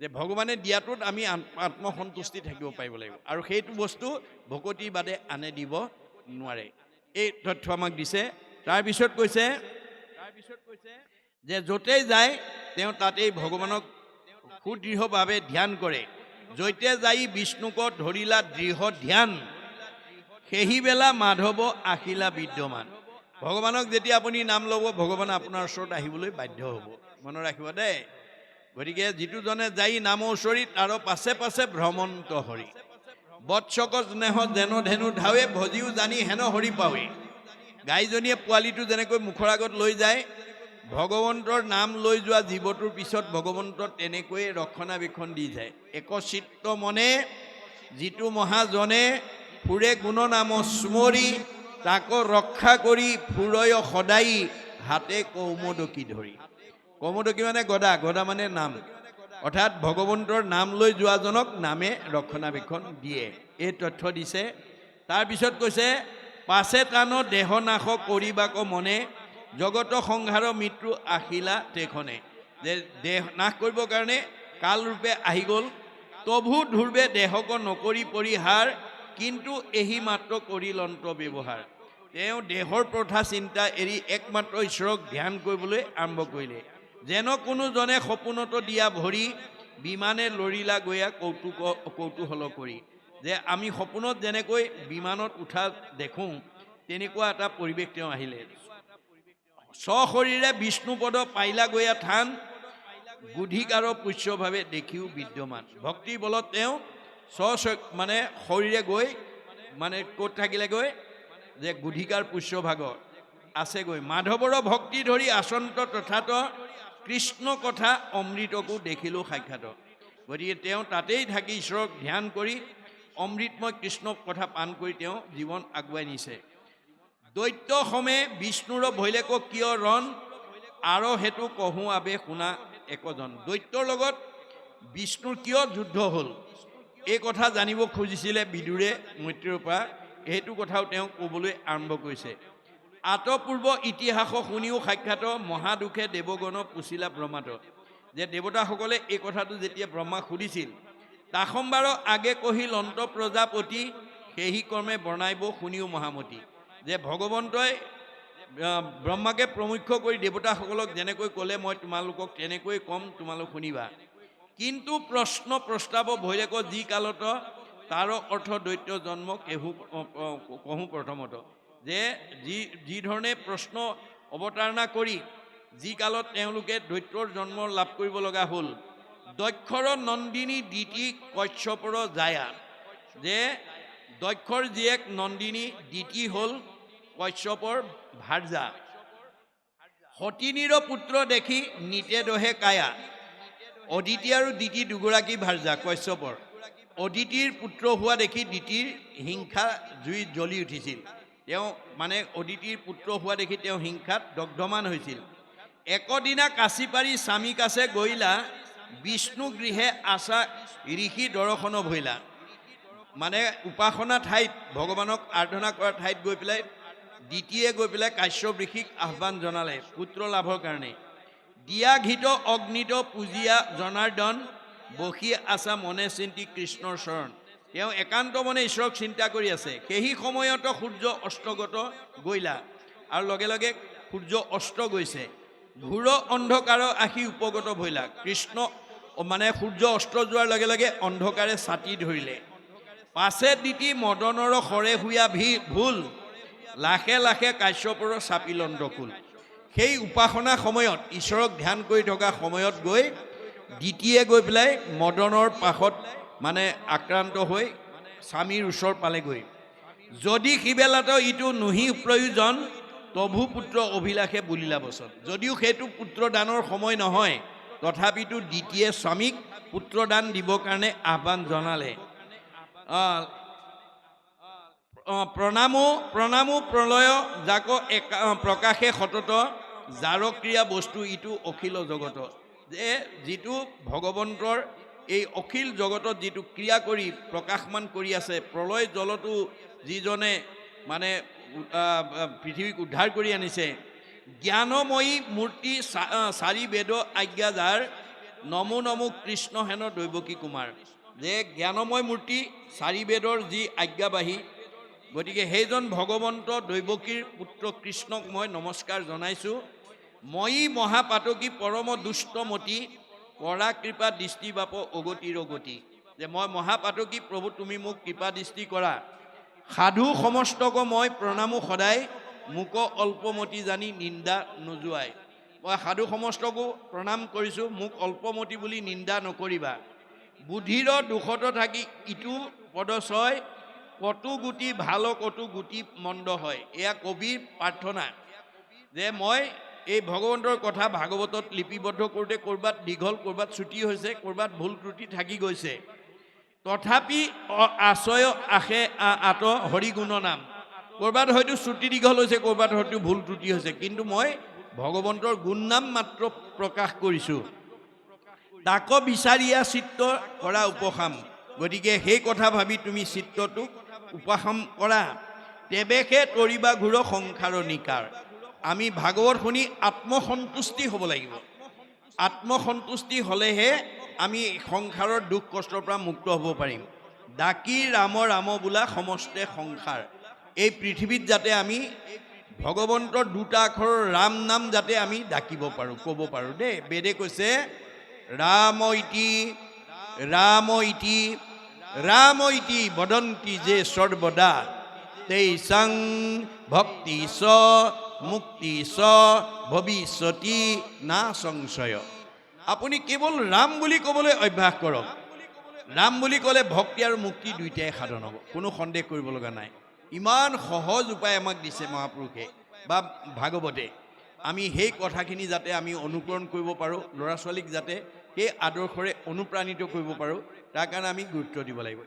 যে ভগৱানে দিয়াটোত আমি আত্মসন্তুষ্টি থাকিব পাৰিব লাগিব আৰু সেইটো বস্তু ভকতিৰ বাদে আনে দিব নোৱাৰে। এই তথ্য আমাক দিছে। তাৰপিছত কৈছে যে য'তেই যায় তেওঁ তাতেই ভগৱানক সুদৃঢ়ভাৱে ধ্যান কৰে। য'তে যাই বিষ্ণুক ধৰিলা দৃঢ় ধ্যান সেহি বেলা মাধৱ আহিলা বিদ্যমান। ভগৱানক যেতিয়া আপুনি নাম ল'ব ভগৱান আপোনাৰ ওচৰত আহিবলৈ বাধ্য হ'ব। মনত ৰাখিব দেই। গতিকে যিটোজনে যাই নামৰ ওচৰিত তাৰ পাছে পাছে ভ্ৰমন্ত হৰি বৎসক স্নেহ যেন ধেনু ধাৱে ভজিও জানি হেন হৰি পাৱে। গাইজনীয়ে পোৱালিটো যেনেকৈ মুখৰ আগত লৈ যায় ভগৱন্তৰ নাম লৈ যোৱা জীৱটোৰ পিছত ভগৱন্ত তেনেকৈয়ে ৰক্ষণাবেক্ষণ দি যায়। একচিত্ত মনে যিটো মহাজনে ফুৰে গুণ নাম স্মৰি তাক ৰক্ষা কৰি ফুৰয় সদায় হাতে কৌমদকী ধৰি। কৌমদকী মানে গদা, গদা মানে নাম, অৰ্থাৎ ভগৱন্তৰ নাম লৈ যোৱাজনক নামে ৰক্ষণাবেক্ষণ দিয়ে। এই তথ্য দিছে। তাৰপিছত কৈছে পাছে টান দেহ নাশ কৰিবাক মনে জগত সংসাৰ মৃত্যু আহিলা তেখনে। যে দেহ নাশ কৰিবৰ কাৰণে কালৰূপে আহি গ'ল। তভু ধূৰ্বে দেহক নকৰি পৰিহাৰ কিন্তু এহি মাত্ৰ কৰিল অন্ত ব্যৱহাৰ। তেওঁ দেহৰ প্ৰথা চিন্তা এৰি একমাত্ৰ ঈশ্বৰক ধ্যান কৰিবলৈ আৰম্ভ কৰিলে। যেন কোনোজনে সপোনত দিয়া ভৰি বিমানে লৰিলা গৈয়া কৌতূহল কৰি। যে আমি সপোনত যেনেকৈ বিমানত উঠা দেখোঁ তেনেকুৱা এটা পৰিৱেশ তেওঁ আহিলে। স্বশৰীৰে বিষ্ণুপদ পাইলা গৈয়া থান গুধিকাৰ পুষ্যভাৱে দেখিও বিদ্যমান। ভক্তিৰ বলত তেওঁ মানে শৰীৰে গৈ মানে ক'ত থাকিলেগৈ যে গুধিকাৰ পুষ্যভাগ আছেগৈ। মাধৱৰ ভক্তি ধৰি আচন্ত তথাত কৃষ্ণ কথা অমৃতকো দেখিলোঁ সাক্ষাৎ। গতিকে তেওঁ তাতেই থাকি ঈশ্বৰক ধ্যান কৰি অমৃতময় কৃষ্ণক কথা পান কৰি তেওঁ জীৱন আগুৱাই নিছে। দৈত্য সমে বিষ্ণুৰ ভৈলেক কিয় ৰণ আৰু সেইটো কহোঁ আবে শুনা একজন। দৈত্যৰ লগত বিষ্ণুৰ কিয় যুদ্ধ হ'ল এই কথা জানিব খুজিছিলে বিদুৰে মৈত্ৰীৰ পৰা। সেইটো কথাও তেওঁ ক'বলৈ আৰম্ভ কৰিছে। আতপূৰ্ব ইতিহাস শুনিও সাক্ষাৎ মহাদুখে দেৱগণ পুছিলা ব্ৰহ্মাত। যে দেৱতাসকলে এই কথাটো যেতিয়া ব্ৰহ্মাক সুধিছিল তাসম্বাৰ আগে কহিল অন্ত প্ৰজাপতি সেহি কৰ্মে বৰ্ণাইব শুনিও মহামতি। যে ভগৱন্তই ব্ৰহ্মাকে প্ৰমুখ্য কৰি দেৱতাসকলক যেনেকৈ ক'লে মই তোমালোকক তেনেকৈ ক'ম, তোমালোক শুনিবা। কিন্তু প্ৰশ্ন প্ৰস্তাৱ ভৈৰেক যি কালত তাৰ অৰ্থ দৈত্য জন্ম কহোঁ প্ৰথমত। যে যি ধৰণে প্ৰশ্ন অৱতাৰণা কৰি যি কালত তেওঁলোকে দৈত্যৰ জন্ম লাভ কৰিব লগা হ'ল, দক্ষৰ নন্দিনী দিতি কশ্যপৰ জায়া, যে দক্ষৰ জীয়েক নন্দিনী দিতি হ'ল কশ্যপৰ ভাৰ্যা। সতিনীৰ পুত্ৰ দেখি নিতে দহে কায়া, অদিতি আৰু দিতি দুগৰাকী ভাৰ্যা কশ্যপৰ। অদিতিৰ পুত্ৰ হোৱা দেখি দিতিৰ হিংসা জুইত জ্বলি উঠিছিল। তেওঁ মানে অদিতিৰ পুত্ৰ হোৱা দেখি তেওঁ হিংসাত দগ্ধমান হৈছিল। একদিনা কাচি পাৰি স্বামী কাছে গৈলা, বিষ্ণু গৃহে আশা ঋষি দৰ্শন ভৈলা। মানে উপাসনা ঠাইত ভগৱানক আৰাধনা কৰা ঠাইত গৈ পেলাই দ্বিতীয়ে গৈ পেলাই কাশ্যপ ঋষিক আহ্বান জনালে পুত্ৰ লাভৰ কাৰণে। দিয়া ঘিত অগ্নিত পূজিয়া জনাৰ্দন, বসি আছা মনে চিন্তি কৃষ্ণৰ চৰণ। তেওঁ একান্ত মনে ঈশ্বৰক চিন্তা কৰি আছে। সেই সময়ত সূৰ্য অস্তগত গৈলা, আৰু লগে লগে সূৰ্য অস্ত গৈছে। ঘোৰ অন্ধকাৰ আহি উপগত ভৈলা। কৃষ্ণ মানে সূৰ্য অস্ত যোৱাৰ লগে লগে অন্ধকাৰে ছাতি ধৰিলে। পাছে দিতি মদনৰ সৰে হুয়া ভুল, লাখে লাখে কাশ্যপৰ চাপিলন্দকুল। সেই উপাসনা সময়ত ঈশ্বৰক ধ্যান কৰি থকা সময়ত গৈ দ্বিতীয়ে গৈ পেলাই মদনৰ পাশত মানে আক্ৰান্ত হৈ স্বামীৰ ওচৰ পালেগৈ। যদি সিবেলাত ইটো নুহি প্ৰয়োজন, তভু পুত্ৰ অভিলাষে বুলিলা বচন। যদিও সেইটো পুত্ৰদানৰ সময় নহয়, তথাপিতো দ্বিতীয়ে স্বামীক পুত্ৰদান দিবৰ কাৰণে আহ্বান জনালে। প্ৰণামো প্ৰলয় যাক প্ৰকাশে সতত, যাৰ ক্ৰিয়া বস্তু ইটো অখিল জগত। যে যিটো ভগৱন্তৰ এই অখিল জগতত যিটো ক্ৰিয়া কৰি প্ৰকাশমান কৰি আছে, প্ৰলয় জলতো যিজনে মানে পৃথিৱীক উদ্ধাৰ কৰি আনিছে, জ্ঞানময়ী মূৰ্তি চাৰি বেদ আজ্ঞা যাৰ, নমো নমো কৃষ্ণ হেন দৈৱকী কুমাৰ। যে জ্ঞানময় মূৰ্তি চাৰি বেদৰ যি আজ্ঞাবাহী, গতিকে সেইজন ভগৱন্ত দৈৱকীৰ পুত্ৰ কৃষ্ণক মই নমস্কাৰ জনাইছোঁ। ময়ী মহাপাতকী পৰম দুষ্টমতী, কৰা কৃপা দৃষ্টি বাপ অগতিৰ গতি। যে মই মহাপাতকী প্ৰভু, তুমি মোক কৃপা দৃষ্টি কৰা। সাধু সমস্তক মই প্ৰণামো সদায়, মোক অল্পমতি জানি নিন্দা নোযোৱাই। মই সাধু সমস্তকো প্ৰণাম কৰিছোঁ, মোক অল্পমতি বুলি নিন্দা নকৰিবা। বুদ্ধিৰ দুখত থাকি ইটো পদচয়, কটু গুটি ভাল কটু গুটি মন্দ হয়। এয়া কবিৰ প্ৰাৰ্থনা যে মই এই ভগৱন্তৰ কথা ভাগৱতত লিপিবদ্ধ কৰোঁতে ক'ৰবাত দীঘল, ক'ৰবাত ছুটি হৈছে, ক'ৰবাত ভুল ত্ৰুটি থাকি গৈছে। তথাপি আশ্ৰয় আশে আত হৰিগুণ নাম। ক'ৰবাত হয়তো ছুটি দীঘল হৈছে, ক'ৰবাত হয়তো ভুল ত্ৰুটি হৈছে, কিন্তু মই ভগৱন্তৰ গুণ নাম মাত্ৰ প্ৰকাশ কৰিছোঁ। তাক বিচাৰিয়া চিত্ত কৰা উপশাম। গতিকে সেই কথা ভাবি তুমি চিত্তটোক উপশাম কৰা। তেৱেশে তৰিবা ঘূৰ সংসাৰ নিকাৰ। আমি ভাগৱত শুনি আত্মসন্তুষ্টি হ'ব লাগিব। আত্মসন্তুষ্টি হ'লেহে আমি সংসাৰৰ দুখ কষ্টৰ পৰা মুক্ত হ'ব পাৰিম। ডাকি ৰাম ৰাম বোলা সমস্তে সংসাৰ। এই পৃথিৱীত যাতে আমি ভগৱন্তৰ দুটা আখৰৰ ৰাম নাম যাতে আমি ডাকিব পাৰোঁ, ক'ব পাৰোঁ দেই। বেদে কৈছে ৰাম ইতি ৰাম ইতি ৰাম ইতি বদন্তি যে সৰ্বদা, তেইসাং ভক্তি স মুক্তি স ভৱিষ্যতি না সংশয়। আপুনি কেৱল ৰাম বুলি ক'বলৈ অভ্যাস কৰক। ৰাম বুলি ক'লে ভক্তি আৰু মুক্তি দুইটাই সাধন হ'ব, কোনো সন্দেহ কৰিব লগা নাই। ইমান সহজ উপায় আমাক দিছে মহাপুৰুষে বা ভাগৱতে। আমি সেই কথাখিনি যাতে আমি অনুকৰণ কৰিব পাৰোঁ, ল'ৰা ছোৱালীক যাতে সেই আদৰ্শৰে অনুপ্ৰাণিত কৰিব পাৰোঁ, তাৰ কাৰণে আমি গুৰুত্ব দিব লাগিব।